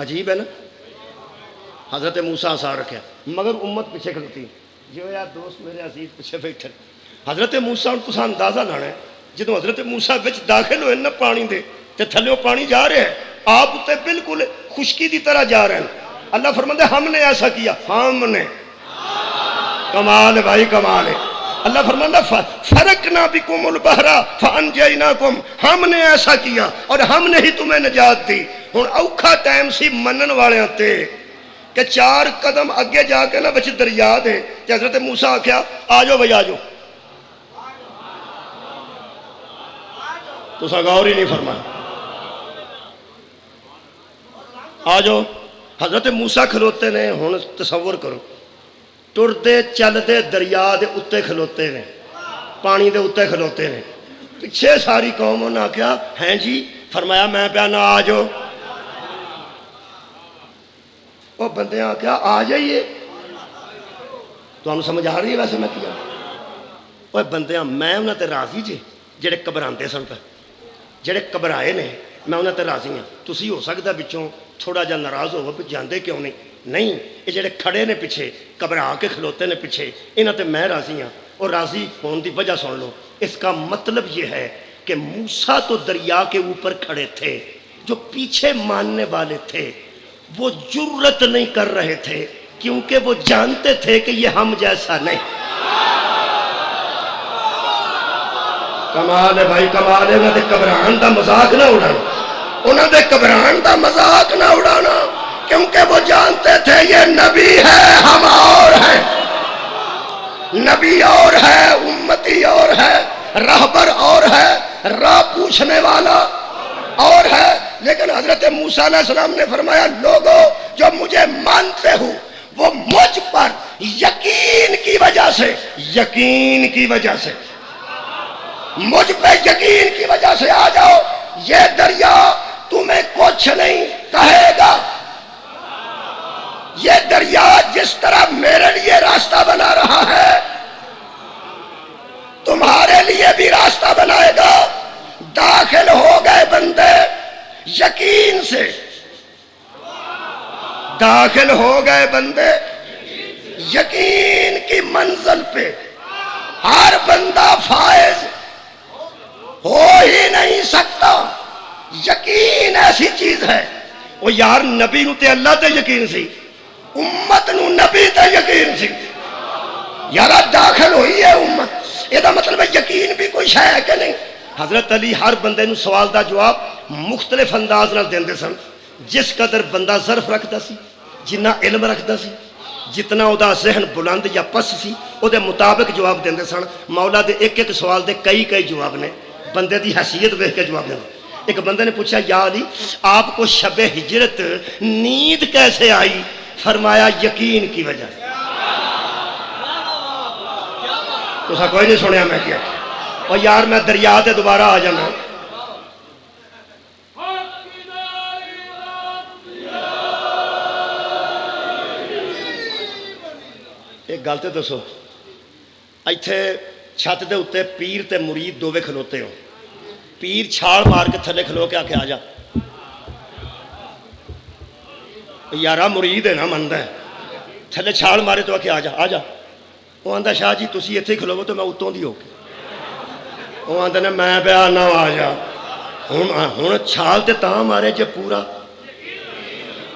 عجیب ہے نا. حضرت موسیٰ عصا رکھیا مگر امت پیچھے کھلتی. جو یار دوست میرے عزیز پیچھے بیٹھے. حضرت موسیٰ تساں اندازہ لانا ہے، جدوں حضرت موسیٰ وچ داخل ہوئے نا پانی دے تے تھلیوں پانی جا رہے ہیں، آپ اُتے بالکل خشکی دی طرح جا رہے ہیں. اللہ فرماتا ہے ہم نے ایسا کیا، ہم نے. کمال ہے بھائی، کمال ہے. اللہ فرماتا ہے فرقنا بکم البحر فانجیناکم، ہم نے ایسا کیا اور ہم نے ہی تمہیں نجات دی. ہن اوکھا ٹائم سی منن والیاں تے کہ 4 قدم اگے جا کے نا بچ دریا دے تے حضرت موسیٰ آکھیا آ جاؤ بھائی آ جاؤ. تساں غور ہی نہیں فرمایا. آ جاؤ. حضرت موسیٰ کھلوتے نے. ہن تصور کرو، ٹردے چلدے دریا دے اتے کھلوتے نے، پانی دے اتے کھلوتے نے. پیچھے ساری قوم نے آکھیا ہیں جی. فرمایا میں پیا نہ آ جاؤ. وہ بندے آکھیا آ جائیے. تو ہم سمجھ آ رہی ہے ویسے میں کیا؟ وہ بندیاں میں انہاں تے راضی جے جڑے گھبراندے سن پہ، جڑے گھبرائے نے میں انہاں تے راضی ہاں. تسی ہو سکدا وچوں تھوڑا جا ناراض ہو بھی جاندے کیوں نہیں. یہ جڑے کھڑے نے پیچھے گھبرا کے کھلوتے نے پیچھے، انہاں تے میں راضی ہاں. اور راضی ہون دی وجہ سن لو. اس کا مطلب یہ ہے کہ موسیٰ تو دریا کے اوپر کھڑے تھے، جو پیچھے ماننے والے تھے وہ جرت نہیں کر رہے تھے کیونکہ وہ جانتے تھے کہ یہ ہم جیسا نہیں. کمال ہے بھائی، کمال ہے. انہوں نے گھبران دا مذاق نہ اڑانا، انہوں نے گھبران دا مذاق نہ اڑانا، کیونکہ وہ جانتے تھے یہ نبی ہے، ہم اور ہیں. نبی اور ہے، امتی اور ہے، راہبر اور ہے، راہ پوچھنے والا اور ہے. لیکن حضرت موسیٰ علیہ السلام نے فرمایا لوگوں جو مجھے مانتے ہو وہ مجھ پر یقین کی وجہ سے، یقین کی وجہ سے، مجھ پہ یقین کی وجہ سے آ جاؤ. یہ دریا تمہیں کچھ نہیں کہے گا. یہ دریا جس طرح میرے لیے راستہ بنا رہا ہے تمہارے لیے بھی راستہ بنائے گا. داخل ہو گئے بندے یقین سے، داخل ہو گئے بندے یقین کی منزل پہ. ہر بندہ فائز ہو ہی نہیں سکتا. یقین ایسی چیز ہے. وہ یار نبی نو تے اللہ تے یقین سی، امت نو نبی تے یقین سی. یارا داخل ہوئی ہے امت، یہ مطلب ہے یقین بھی کوئی شے ہے کہ نہیں. حضرت علی ہر بندے نو سوال دا جواب مختلف انداز نال دیندے سن. جس قدر بندہ ظرف رکھدا سی، جنہ علم رکھدا سی، جتنا او دا ذہن بلند یا پس سی، او دے مطابق جواب دیندے سن. مولا دے ایک ایک سوال دے کئی کئی جواب نے. بندے دی حیثیت دیکھ کے جواب دینا. ایک بندے نے پوچھا یا علی آپ کو شب ہجرت نیند کیسے آئی؟ فرمایا یقین کی وجہ سے۔ تو کوئی نہیں سنیا میں کیا اور یار میں دریا تے دوبارہ آ جانا۔ ایک گل تے دسو، ایتھے چھت دے اتنے پیر تے مرید دووے کھلوتے ہو، پیر چھال مار کے تھلے کھلو کے آ کے آ جا، یارا مرید ہے نا مندا ہے، تھلے چھال مارے تو آ کے آ جا آ جا۔ وہ آندا شاہ جی تسی اتھے کھلوو تو میں اتوں دی ہو کے، وہ آندا نے میں پہ آنا آ جا، ہن چھال تے تاں مارے جے پورا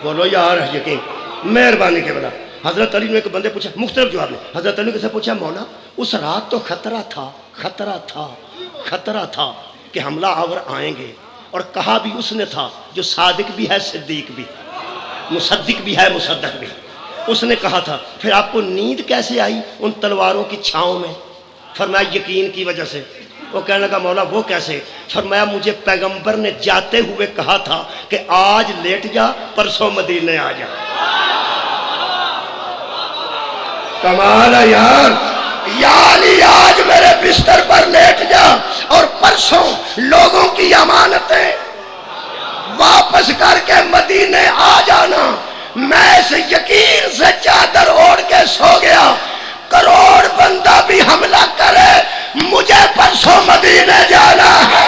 بولو یار یقین۔ مہربانی کے بلا حضرت علی نے ایک بندے پوچھا، مختلف جواب نے، حضرت علی نے کسے پوچھا مولا اس رات تو خطرہ تھا کہ حملہ آور آئیں گے، اور کہا بھی اس نے تھا جو صادق بھی ہے صدیق بھی، مصدق بھی ہے مصدق بھی، اس نے کہا تھا پھر آپ کو نیند کیسے آئی ان تلواروں کی چھاؤں میں؟ فرمایا یقین کی وجہ سے۔ وہ کہنے لگا مولا وہ کیسے؟ فرمایا مجھے پیغمبر نے جاتے ہوئے کہا تھا کہ آج لیٹ جا پرسوں مدینے آ جا۔ کمال ہے یار، یعنی آج میرے بستر پر لیٹ جا اور پرسوں لوگوں کی امانتیں واپس کر کے مدینے آ جانا۔ میں اس یقین سے چادر اوڑھ کے سو گیا، کروڑ بندہ بھی حملہ کرے مجھے پرسوں مدینے جانا ہے۔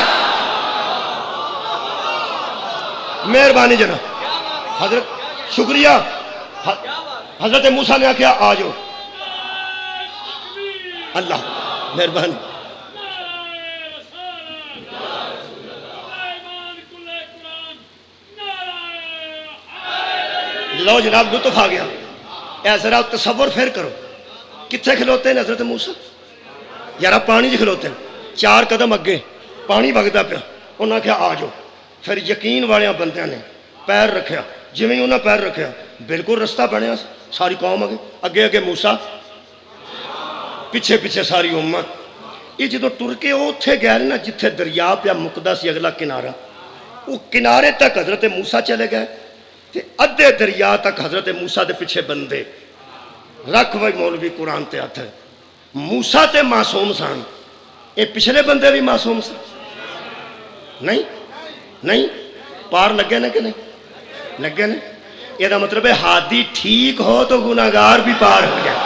مہربانی جناب حضرت، شکریہ۔ حضرت موسیٰ نے آخیا آ جاؤ، اللہ مہربانی۔ لو جناب لطف آ گیا۔ اے ذرا تصور پھر کرو، کتنے کھلوتے ہیں حضرت موسیٰ؟ یارا پانی جی کھلوتے ہیں، 4 قدم اگے پانی وگدا پیا، انہاں کہا آ جاؤ۔ پھر یقین والیاں بندیاں نے پیر رکھیا، جویں ہی انہاں پیر رکھیا بالکل رستہ بنیا، ساری قوم اگے اگے موسیٰ، پیچھے پیچھے ساری امت۔ یہ جدو ٹر کے وہ اتنے گئے نا جتھے دریا پیا مکدا سی اگلا کنارہ، وہ کنارے تک حضرت موسیٰ چلے گئے تے ادھے دریا تک حضرت موسیٰ دے پیچھے بندے رکھ وہی مولوی قرآن تے ہاتھ ہے۔ موسیٰ تے معصوم سان، اے پچھلے بندے بھی معصوم سن؟ نہیں پار لگے نا کہ نہیں لگے نا؟ یہ دا مطلب ہے ہادی ٹھیک ہو تو گناہگار بھی پار ہو جائے۔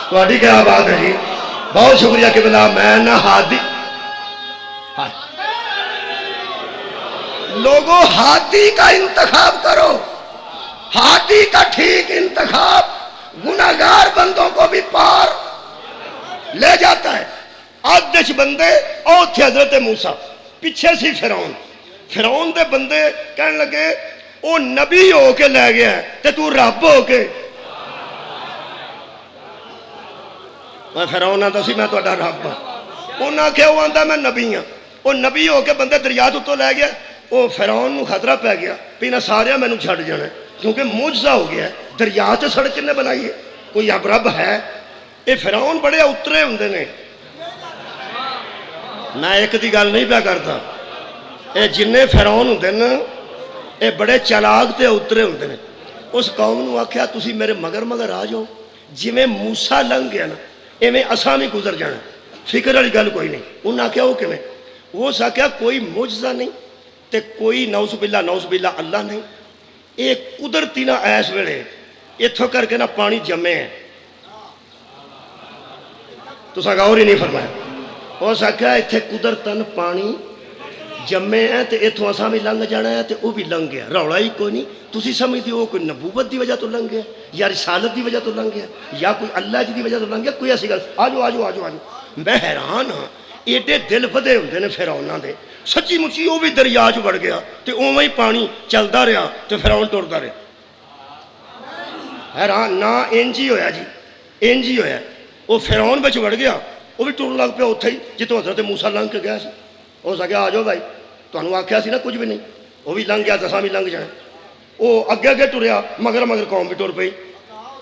تھوڑی کیا بات ہے جی، بہت شکریہ کہ بلا میں نہ ہادی۔ لوگوں ہادی کا انتخاب کرو، ہادی کا ٹھیک انتخاب گناہگار بندوں کو بھی پار لے جاتا ہے۔ آدھش بندے اور تھے حضرت موسیٰ، پیچھے سی فرعون دے بندے کہنے لگے وہ نبی ہو کے لے گیا ہے تے تو رب ہو کے۔ میں فرعون آتا سی میں تہاڈا رب ہاں، انہاں کہ وہ آندا میں نبی ہاں، وہ نبی ہو کے بندے دریا تو لے گیا۔ وہ فرعون نو خطرہ پہ گیا بھی نہ سارے مینوں چھڑ جانا ہے کیونکہ معجزہ ہو گیا ہے، دریا تے سڑک نے بنائی ہے، کوئی اب رب ہے؟ یہ فرعون بڑے اترے ہوندے نے، میں ایک دی گل نہیں پیا کرتا، یہ جننے فرعون ہوندے نا یہ بڑے چلاک تے اترے ہوندے نے۔ اس قوم نو آکھیا تسی میرے مگر آ جاؤ، جویں موسیٰ لنگ گیا نا ایویں اساں بھی گزر جانا، فکر والی گل کوئی نہیں۔ انہاں آکھیا وہ کیویں؟ وہ آکھیا کوئی معجزہ نہیں تے کوئی نعوذ باللہ اللہ نہیں، یہ قدرتی نہ ایس ویلے اتھوں کر کے نہ پانی جمے ہیں۔ تساں غور ہی نہیں فرمایا، اس آکھیا اتھے قدرتن پانی جمے ہیں تے اتھوں اساں بھی لنگ جانا ہے تے وہ بھی لنگ گیا، رولا ہی کوئی نہیں۔ تسی سمجھدے ہو کوئی نبوت دی وجہ تو لنگ گیا یا رسالت دی وجہ تو لنگ گیا یا کوئی اللہ جی دی وجہ تو لنگ گیا؟ کوئی ایسی گل؟ آ جاؤ۔ میں حیران ہاں، ایڈے دل بدے ہوندے نے فرعوناں دے، سچی مچی وہ بھی دریا چ وڑ گیا تے اوویں ہی پانی چلدا رہا تے فرعون ٹردا رہا۔ حیران نہ انج ہی ہویا جی، انج ہی ہویا، وہ فرعون وچ وڑ گیا، وہ بھی ٹرن لگ پیا اتھے ہی جتوں حضرت موسیٰ لنگ کے گیا سی۔ اس آگے آ جاؤ بھائی، تمہیں آخیا سی نا کچھ بھی نہیں، وہ بھی لنگ گیا، دساں بھی لنگ جائیں۔ وہ اگے ٹریا، مگر قوم بھی ٹر پئی۔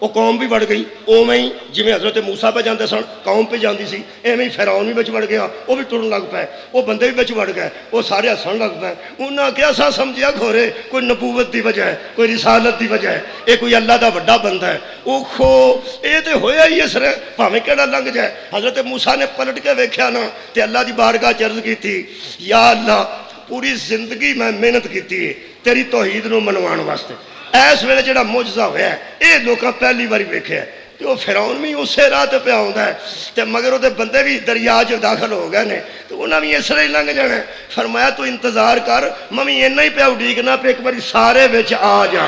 وہ قوم بھی بڑھ گئی اوویں ہی جویں حضرت موسیٰ پہ جاندے سن قوم پہ جاندی سی ایویں فرعون بھی بچ بڑھ گیا وہ بھی ٹرن لگ پائے وہ بندے بھی بچ بڑھ گئے وہ سارے ہسن لگ پائے انہاں کیا سا سمجھیا کھورے کوئی نبوت دی وجہ ہے کوئی رسالت دی وجہ ہے یہ کوئی اللہ دا بڑا بندہ ہے وہ کھو یہ تے ہویا ہی اس رہے بھاویں کیڑا لنگ جائے حضرت موسیٰ نے پلٹ کے ویکھیا نا تے اللہ دی بارگاہ چ عرض کیتی یا اللہ پوری زندگی میں محنت کیتی ہے تیری توحید نو منوان واسطے اس ویلے جڑا معجزہ ہویا ہے یہ لوکاں پہلی باری ویکھیا ہے تے وہ فرعون بھی اسی راہ تے پیا ہوندا ہے تے مگر وہ بندے بھی دریا چ داخل ہو گئے نے تے انہاں بھی اس طرح ہی لنگ جانا ہے فرمایا تو انتظار کر میں بھی اینا ہی پیا اڈیکنا پہ ایک باری سارے وچ آ جا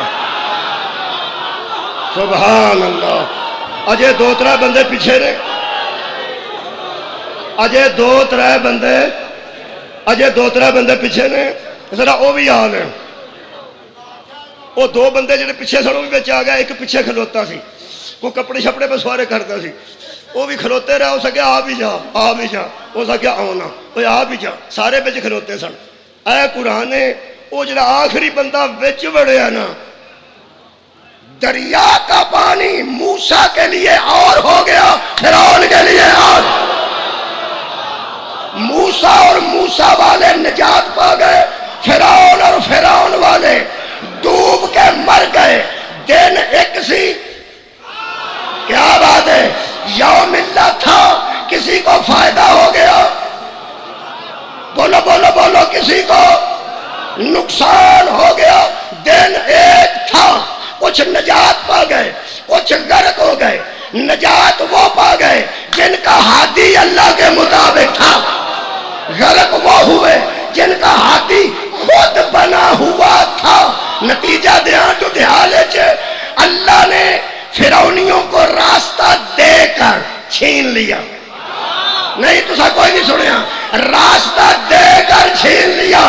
سبحان اللہ اجے دو ترے بندے پیچھے نے اجے دو ترے بندے پیچھے نے ذرا وہ بھی آ لیں وہ دو بندے جڑے پیچھے سن وہ بھی بچ آ گیا ایک پیچھے کھلوتا سی کوئی کپڑے شپڑے پہ سوارے کرتا سی وہ بھی کھلوتے رہا ہو سکیا آ بھی جا ہو سکیا آنا وہ آ بھی جا سارے بچ کھلوتے سن اے قرآن نے وہ جڑا آخری بندہ بچ بڑھیا نا دریا کا پانی موسیٰ کے لیے اور ہو گیا فرعون کے لیے اور موسیٰ اور موسیٰ والے نجات پا گئے فرعون اور فرعون والے ڈوب کے مر گئے دن ایک سی کیا بات ہے یوم اللہ تھا کسی کو فائدہ ہو گیا بولو بولو بولو کسی کو نقصان ہو گیا دن ایک تھا کچھ نجات پا گئے کچھ غرق ہو گئے نجات وہ پا گئے جن کا ہادی اللہ کے مطابق تھا غرق وہ ہوئے جن کا ہاتھی خود بنا ہوا تھا نتیجہ دیاں جو دہالے چھے اللہ نے فرعونیوں کو راستہ دے کر چھین لیا نہیں تو سا کوئی نہیں سنیا راستہ دے کر چھین لیا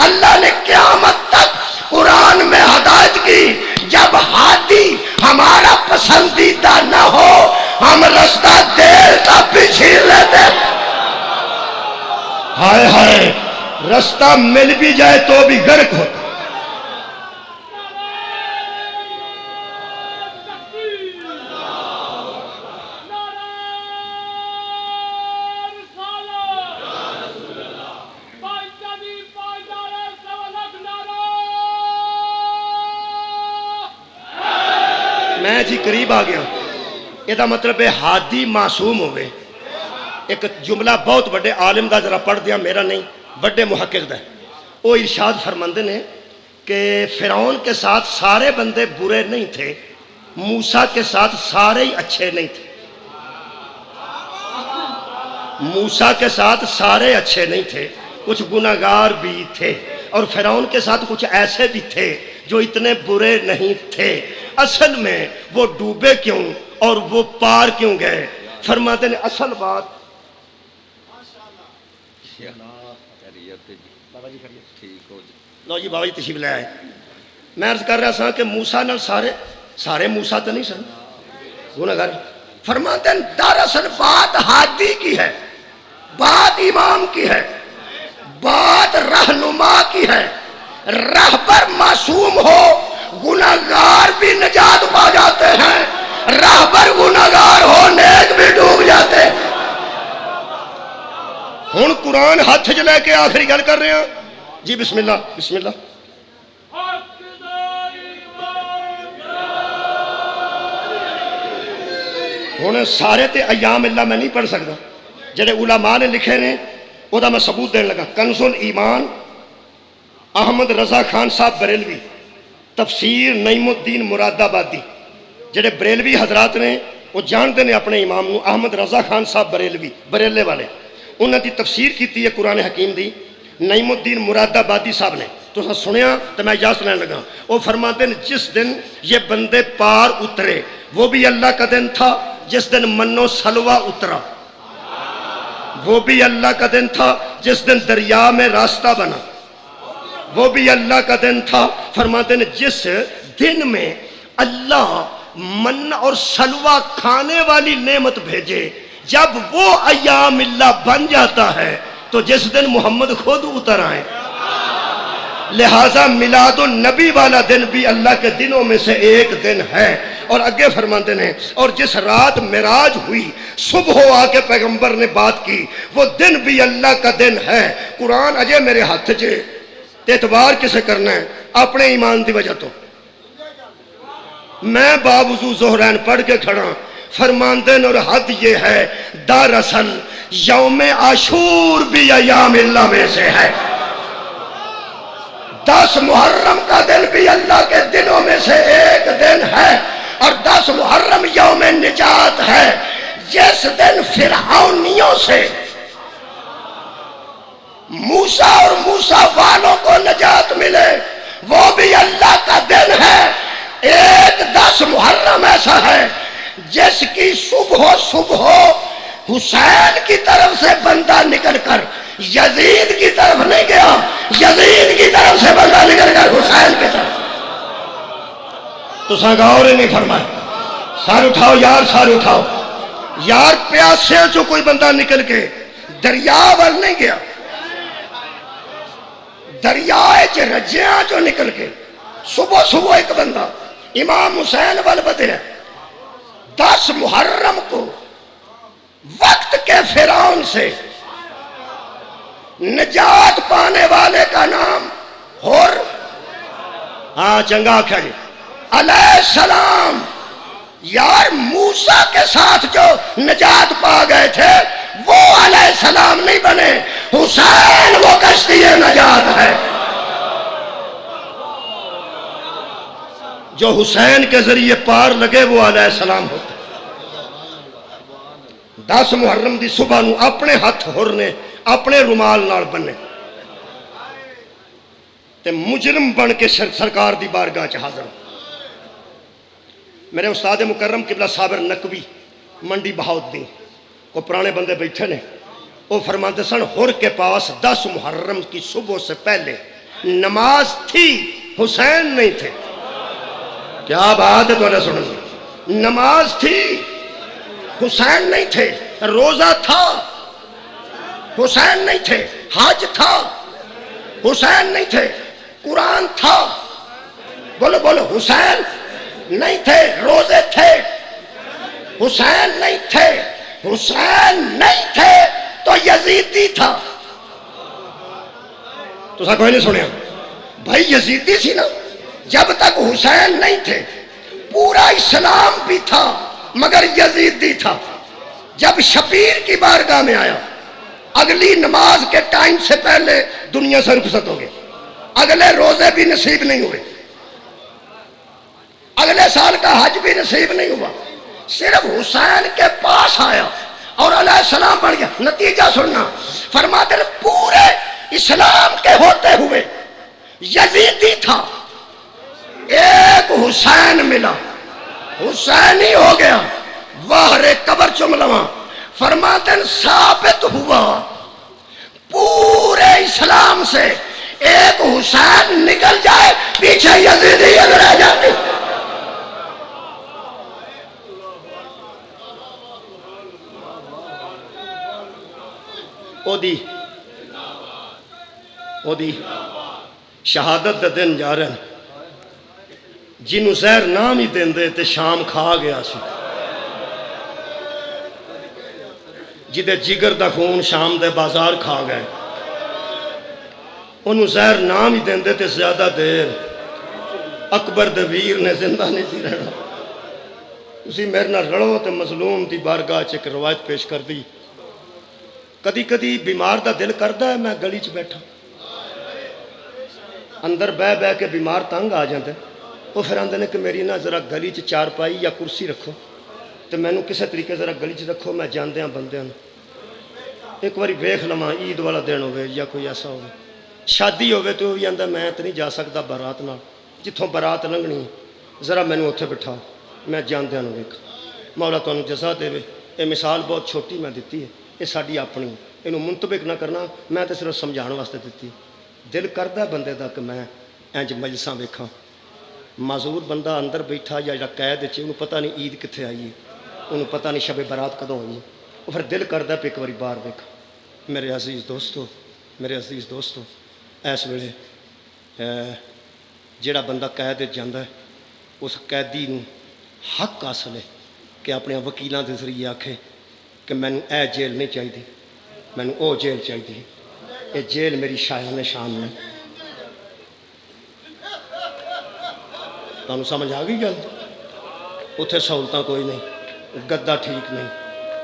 اللہ نے قیامت تک قرآن میں ہدایت کی جب ہاتھی ہمارا پسندیدہ نہ ہو ہم راستہ دیر تک بھی چھین لیتے ہائے ہائے راستہ مل بھی جائے تو بھی غرق ہوتا میں جی قریب آ گیا یہ مطلب ہے ہادی معصوم ہوئے ایک جملہ بہت بڑے عالم دا ذرا پڑھ دیا میرا نہیں بڑے محقق دا وہ ارشاد فرماندے نے کہ فرعون کے ساتھ سارے بندے برے نہیں تھے موسیٰ کے ساتھ سارے ہی اچھے نہیں تھے موسیٰ کے ساتھ سارے اچھے نہیں تھے کچھ گناہگار بھی تھے اور فرعون کے ساتھ کچھ ایسے بھی تھے جو اتنے برے نہیں تھے اصل میں وہ ڈوبے کیوں اور وہ پار کیوں گئے فرماتے ہیں اصل بات لو جی بابا جی تشریف لے آئے میں عرض کر رہا تھا کہ موسیٰ نال سارے موسیٰ تو نہیں سن گناہگار فرماتے ہیں دراصل بات ہادی کی ہے بات امام کی ہے بات رہنما کی ہے رہبر معصوم ہو گناہگار بھی نجات پا جاتے ہیں رہبر گناہگار ہو نیک بھی ڈوب جاتے ہن قرآن ہاتھ چ لے کے آخری گل کر رہے ہیں جی بسم اللہ بسم اللہ ہن سارے تے ایام اللہ میں نہیں پڑھ سکتا جڑے علماء نے لکھے نے وہ دا میں ثبوت دین لگا کنز الایمان احمد رضا خان صاحب بریلوی تفسیر نعیم الدین مراد آبادی جڑے بریلوی حضرات نے وہ جانتے ہیں اپنے امام نو احمد رضا خان صاحب بریلوی بریلے والے انہوں نے تفسیر کی ہے قرآن حکیم دی نعیم الدین مراد آبادی صاحب نے تو سنیا تو میں اجازت لینے لگا وہ فرماتے ہیں جس دن یہ بندے پار اترے وہ بھی اللہ کا دن تھا جس دن منو سلوہ اترا وہ بھی اللہ کا دن تھا جس دن دریا میں راستہ بنا وہ بھی اللہ کا دن تھا فرماتے ہیں جس دن میں اللہ من اور سلوہ کھانے والی نعمت بھیجے جب وہ ایام اللہ بن جاتا ہے تو جس دن محمد خود اتر آئے لہٰذا میلاد النبی والا دن بھی اللہ کے دنوں میں سے ایک دن ہے۔ اور آگے فرماتے ہیں اور جس رات معراج ہوئی صبح ہو آ کے پیغمبر نے بات کی وہ دن بھی اللہ کا دن ہے۔ قرآن اجے میرے ہاتھ چے تے اعتبار کسے کرنا ہے؟ اپنے ایمان دی وجہ تو میں باوضو ظہرین پڑھ کے کھڑا فرماندے اور حد یہ ہے دراصل یوم عاشور بھی ایام اللہ میں سے ہے۔ 10 محرم کا دن بھی اللہ کے دنوں میں سے ایک دن ہے، اور 10 محرم یوم نجات ہے، جس دن فرعونیوں سے موسیٰ اور موسیٰ والوں کو نجات ملے، وہ بھی اللہ کا دن ہے۔ ایک 10 محرم ایسا ہے جس کی صبح حسین کی طرف سے بندہ نکل کر یزید کی طرف نہیں گیا، یزید کی طرف سے بندہ نکل کر حسین کی طرف۔ تو غور ہی نہیں فرمایا۔ سار اٹھاؤ یار، سار اٹھاؤ یار، پیاسے جو کوئی بندہ نکل کے دریا وال نہیں گیا، دریائے چ رجیاں جو نکل کے صبح ایک بندہ امام حسین وال بدیا۔ 10 محرم کو وقت کے فرعون سے نجات پانے والے کا نام ہاں چنگا آکھا جی علیہ السلام۔ یار موسیٰ کے ساتھ جو نجات پا گئے تھے وہ علیہ السلام نہیں بنے، حسین وہ کشتی نجات ہے جو حسین کے ذریعے پار لگے، وہ علیہ السلام ہوتا۔ 10 محرم دی صبح نو اپنے ہاتھ ہرنے اپنے رومال نال بنے تے مجرم بن کے سرکار دی بارگاہ چ حاضر۔ میرے استاد مکرم قبلہ صابر نقوی منڈی بہاؤدین کو پرانے بندے بیٹھے نے، وہ فرماتے سن ہر کے پاس 10 محرم کی صبح سے پہلے نماز تھی، حسین نہیں تھے۔ کیا بات ہے تو سنیں، نماز تھی، حسین نہیں تھے، روزہ تھا، حسین نہیں تھے، حج تھا، حسین نہیں تھے، قرآن تھا، بولو بولو، حسین نہیں تھے، روزے تھے، حسین نہیں تھے، حسین نہیں تھے تو یزیدی تھا۔ تو سا کوئی نہیں سنیا بھائی، یزیدی سی نا، جب تک حسین نہیں تھے پورا اسلام بھی تھا مگر یزیدی تھا۔ جب شبیر کی بارگاہ میں آیا، اگلی نماز کے ٹائم سے پہلے دنیا سے رخصت ہو گئے، اگلے روزے بھی نصیب نہیں ہوئے، اگلے سال کا حج بھی نصیب نہیں ہوا، صرف حسین کے پاس آیا اور علیہ السلام بڑھ گیا۔ نتیجہ سننا، فرماتے ہیں پورے اسلام کے ہوتے ہوئے یزیدی تھا، ایک حسین ملا، حسینی ہو گیا، واہر قبر چملواں۔ فرماتے ہیں ثابت ہوا پورے اسلام سے ایک حسین نکل جائے پیچھے یزیدیت رہ جاتی۔ او دی شہادت دے دن جا رہے ہیں، جنہوں زہر نام ہی دین دے تے شام کھا گیا سی، جدے جگر دا خون شام دے بازار کھا گئے، انہوں زہر نام ہی دین دے تے زیادہ دیر اکبر دے ویر نے زندہ نہیں سی رہنا۔ اسی میرے نہ رڑو تے مظلوم دی بارگاہ چ ایک روایت پیش کر دی۔ کدی کدی بیمار دا دل کردا ہے میں گلی چ بیٹھا، اندر بہ بہ کے بیمار تنگ آ جاندے، وہ پھر آندے نے کہ میری نا ذرا گلی چ چارپائی یا کرسی رکھو تو میں کسی طریقے ذرا گلی چ رکھو، میں جاندیاں بندیاں ایک باری ویکھ لواں، عید والا دن ہوئے یا کوئی ایسا ہوئے، شادی ہوئے تو بھی آندا میں تو نہیں جا سکتا بارات نال، جتھوں بارات لنگنی ذرا مینوں اتھے بٹھا، میں جاندیاں ویکھ۔ مولا تانوں جزا دے، یہ مثال بہت چھوٹی میں دیتی ہے، یہ ساری اپنی، یہ منطبق نہ کرنا، میں تو صرف سمجھاؤ واسطے دیتی۔ دل کردا بندے دا کہ میں انج مجلساں ویکھاں، معذور بندہ اندر بیٹھا یا جڑا قید وچ، انہوں پتہ نہیں عید کتنے آئی ہے، انہوں پتہ نہیں شب برات کدوں ہوئی ہے، وہ پھر دل کردا پہ ایک باری باہر ویکھاں۔ میرے عزیز دوستو، میرے عزیز دوستو، اس ویلے ਜਿਹੜਾ ਬੰਦਾ ਕੈਦ ਵਿੱਚ ਜਾਂਦਾ ਹੈ, ਉਸ ਕੈਦੀ ਨੂੰ ਹੱਕ ਹਾਸਲ ਹੈ ਕਿ ਆਪਣੇ ਵਕੀਲਾਂ ਦੇ ਜ਼ਰੀਏ ਆਖੇ ਕਿ ਮੈਨੂੰ ਇਹ ਜੇਲ੍ਹ ਨਹੀਂ ਚਾਹੀਦੀ, ਮੈਨੂੰ ਉਹ ਜੇਲ੍ਹ ਚਾਹੀਦੀ ਹੈ, ਇਹ ਜੇਲ੍ਹ ਮੇਰੀ ਸ਼ਾਇਨ ਸ਼ਾਨ ਨੇ। ਤੁਹਾਨੂੰ ਸਮਝ ਆ ਗਈ ਗੱਲ? ਉੱਥੇ ਸਹੂਲਤਾਂ ਕੋਈ ਨਹੀਂ, ਗੱਦਾ ਠੀਕ ਨਹੀਂ,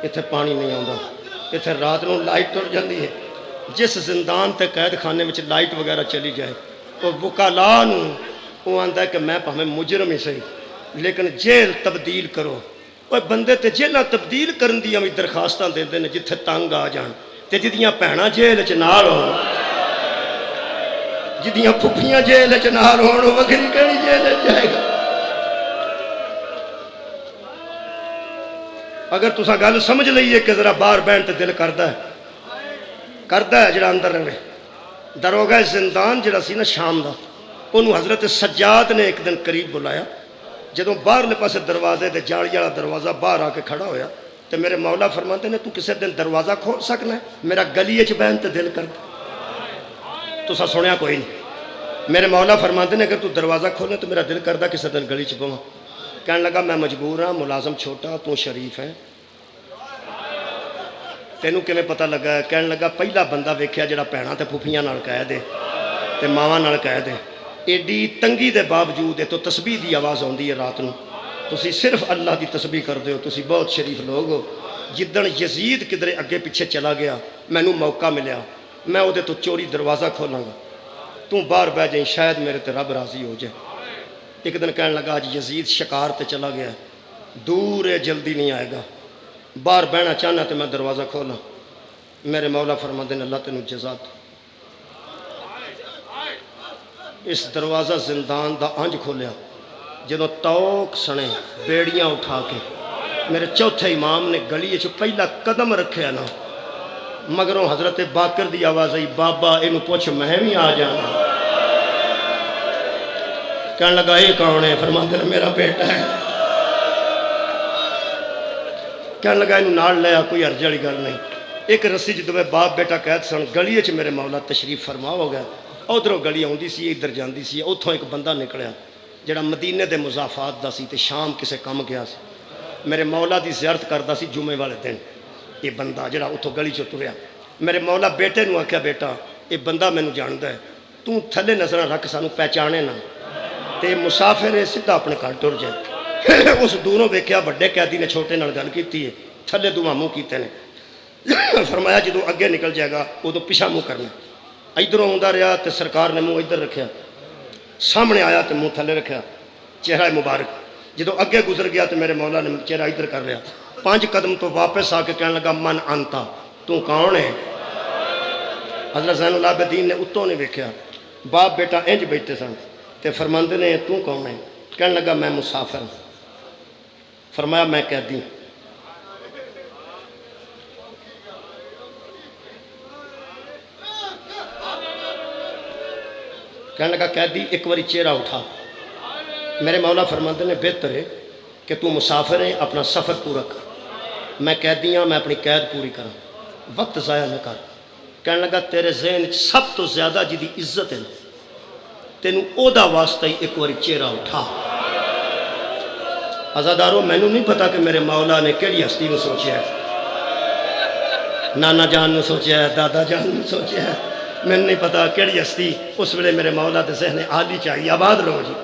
ਇੱਥੇ ਪਾਣੀ ਨਹੀਂ ਆਉਂਦਾ, ਇੱਥੇ ਰਾਤ ਨੂੰ ਲਾਈਟ ਟੁੱਟ ਜਾਂਦੀ ਹੈ। ਜਿਸ ਜ਼ਿੰਦਾਨ ਤੇ ਕੈਦਖਾਨੇ ਵਿੱਚ ਲਾਈਟ ਵਗੈਰਾ ਚਲੀ ਜਾਏ, ਉਹ ਵਕਾਲਾ ਨੂੰ ਉਹ ਆਂਦਾ ਕਿ ਮੈਂ ਭਾਵੇਂ ਮੁਜਰਮ ਹੀ ਸਹੀ ਲੇਕਿਨ ਜੇਲ੍ਹ ਤਬਦੀਲ ਕਰੋ। ਉਹ ਬੰਦੇ ਤੇ ਜੇਲ੍ਹਾਂ ਤਬਦੀਲ ਕਰਨ ਦੀਆਂ ਵੀ ਦਰਖਾਸਤਾਂ ਦਿੰਦੇ ਨੇ ਜਿੱਥੇ ਤੰਗ ਆ ਜਾਣ, ਤੇ ਜਿਹਦੀਆਂ ਭੈਣਾਂ ਜੇਲ੍ਹ 'ਚ ਨਾਲ ਹੋਣ, ਜਿਹਦੀਆਂ ਫੁੱਫੀਆਂ ਜੇਲ੍ਹ 'ਚ ਨਾਲ ਹੋਣ, ਉਹ ਵੱਖਰੀ ਕਿਹੜੀ ਜੇਲ੍ਹ 'ਚ ਜਾਏਗਾ। ਅਗਰ ਤੁਸੀਂ ਗੱਲ ਸਮਝ ਲਈਏ ਕਿ ਜ਼ਰਾ ਬਾਹਰ ਬਹਿਣ ਤੇ ਦਿਲ ਕਰਦਾ ਹੈ ਜਿਹੜਾ ਅੰਦਰ ਰਹੇ। ਦਰੋਗਾ ਜ਼ਿੰਦਾਨ ਜਿਹੜਾ ਸੀ ਨਾ ਸ਼ਾਮ ਦਾ, ਉਹਨੂੰ ਹਜ਼ਰਤ ਸੱਜਾਦ ਨੇ ਇੱਕ ਦਿਨ ਕਰੀਬ ਬੁਲਾਇਆ। ਜਦੋਂ ਬਾਹਰਲੇ ਪਾਸੇ ਦਰਵਾਜ਼ੇ ਤੇ ਜਾਲੀ ਵਾਲਾ ਦਰਵਾਜ਼ਾ ਬਾਹਰ ਆ ਕੇ ਖੜਾ ਹੋਇਆ ਤੇ ਮੇਰੇ ਮੌਲਾ ਫਰਮਾਉਂਦੇ ਨੇ, ਤੂੰ ਕਿਸੇ ਦਿਨ ਦਰਵਾਜ਼ਾ ਖੋਲ ਸਕਣਾ? ਮੇਰਾ ਗਲੀ 'ਚ ਬਹਿਣ ਤੇ ਦਿਲ ਕਰਦਾ। ਤੁਸੀਂ ਸੁਣਿਆ ਕੋਈ ਨਹੀਂ। ਮੇਰੇ ਮੌਲਾ ਫਰਮਾਉਂਦੇ ਨੇ, ਅਗਰ ਤੂੰ ਦਰਵਾਜ਼ਾ ਖੋਲੇ ਤਾਂ ਮੇਰਾ ਦਿਲ ਕਰਦਾ ਕਿਸੇ ਦਿਨ ਗਲੀ 'ਚ ਬਵਾਂ। ਕਹਿਣ ਲੱਗਾ, ਮੈਂ ਮਜਬੂਰ ਹਾਂ, ਮੁਲਾਜ਼ਮ ਛੋਟਾ, ਤੂੰ ਸ਼ਰੀਫ ਹੈ, ਤੈਨੂੰ ਕਿਵੇਂ ਪਤਾ ਲੱਗਾ? ਕਹਿਣ ਲੱਗਾ, ਪਹਿਲਾ ਬੰਦਾ ਵੇਖਿਆ ਜਿਹੜਾ ਭੈਣਾਂ ਤੇ ਫੁੱਫੀਆਂ ਨਾਲ ਕਹਿ ਦੇ ਤੇ ਮਾਵਾਂ ਨਾਲ ਕਹਿ ਦੇ। ਏਡੀ ਤੰਗੀ ਦੇ ਬਾਵਜੂਦ ਇਹ ਤੋਂ ਤਸਬੀਹ ਦੀ ਆਵਾਜ਼ ਆਉਂਦੀ ਹੈ ਰਾਤ ਨੂੰ। ਤੁਸੀਂ ਸਿਰਫ ਅੱਲਾਹ ਦੀ ਤਸਬੀਹ ਕਰਦੇ ਹੋ, ਤੁਸੀਂ ਬਹੁਤ ਸ਼ਰੀਫ ਲੋਕ ਹੋ। ਜਿੱਦਣ ਯਜ਼ੀਦ ਕਿਧਰੇ ਅੱਗੇ ਪਿੱਛੇ ਚਲਾ ਗਿਆ, ਮੈਨੂੰ ਮੌਕਾ ਮਿਲਿਆ, ਮੈਂ ਉਹਦੇ ਤੋਂ ਚੋਰੀ ਦਰਵਾਜ਼ਾ ਖੋਲਾਂਗਾ, ਤੂੰ ਬਾਹਰ ਬਹਿ ਜਾਈਂ, ਸ਼ਾਇਦ ਮੇਰੇ ਤੇ ਰੱਬ ਰਾਜ਼ੀ ਹੋ ਜਾਏ। ਇੱਕ ਦਿਨ ਕਹਿਣ ਲੱਗਾ, ਅੱਜ ਯਜ਼ੀਦ ਸ਼ਿਕਾਰ ਤੇ ਚਲਾ ਗਿਆ, ਦੂਰ ਹੈ, ਜਲਦੀ ਨਹੀਂ ਆਏਗਾ, ਬਾਹਰ ਬਹਿਣਾ ਚਾਹਨਾ تو میں دروازہ کھولا۔ میرے مولا فرماتے ہیں، اللہ تینوں جزا دے۔ اس دروازہ زندان دا انج کھولیا، جدوں توک سنے بیڑیاں اٹھا کے میرے چوتھے امام نے گلی چ پہلا قدم رکھیا نا، مگروں حضرت باقر دی آواز آئی، بابا اینوں پوچھ میں بھی آ جانا۔ کہنے لگا، یہ کون ہے؟ فرماتے ہیں، میرا بیٹا ہے۔ کہنے لگا، اینوں نال لیا، کوئی عرض والی گل نہیں۔ ایک رسی جدوں میں باپ بیٹا قید سن، گلی چ میرے مولا تشریف فرما ہو گیا، ادھروں گلی آؤندی سی، ادھر جاندی سی، اتھوں ایک بندہ نکلیا جڑا مدینے دے مضافات دا سی تے شام کسے کم گیا سی، میرے مولا دی زیارت کردا سی جمعے والے دن۔ یہ بندہ جڑا اتھوں گلی چ تریا، میرے مولا بیٹے نوں آکھیا، بیٹا یہ بندہ مینوں جاندا ہے، تو تھلے نظراں رکھ، سانوں پہچانے نہ تے مسافر ہے، سیدھا اپنے گھر ٹر جائے۔ اس دوروں ویکھیا بڑے قیدی نے چھوٹے نال گل کیتی ہے، تھلے دو منہ کیتے نے۔ فرمایا جدوں اگے نکل جائے گا ادوں پیچھا منہ کرنا۔ ادھروں آਉਂਦਾ رہا تے سرکار نے منہ ادھر رکھیا، سامنے آیا تے منہ تھلے رکھیا، چہرہ مبارک۔ جدوں اگے گزر گیا تے میرے مولا نے چہرہ ادھر کر لیا، 5 قدم تو واپس آ کے کہنے لگا، من انتا، تو کون ہے؟ حضرت زین العابدین نے اتوں نے ویکھیا، باپ بیٹا انج بیٹھے سن تے فرماندے نے، تو کون ہے؟ کہنے لگا، میں مسافر ہوں۔ فرمایا، میں قیدی ہوں۔ کہنے لگا، قیدی ایک باری چہرہ اٹھا۔ میرے مولا فرماتے ہیں، بہتر ہے کہ تو مسافر ہے، اپنا سفر پورا کر، میں قیدی ہاں، میں اپنی قید پوری کروں، وقت ضائع نہ کر۔ کہنے لگا، تیرے ذہن سب تو زیادہ جدی عزت ہے تینوں او دا واسطہ ہی ایک باری چہرہ اٹھا۔ عزادارو، مینوں نہیں پتا کہ میرے مولا نے کیڑی ہستی نو سوچیا ہے، نانا جان نو سوچیا ہے، دادا جان نو سوچیا ہے، میں نہیں پتا کیڑی ہستی اس ویلے میرے مولا دے ذہن عالی چاہیے۔ آباد رہو جی۔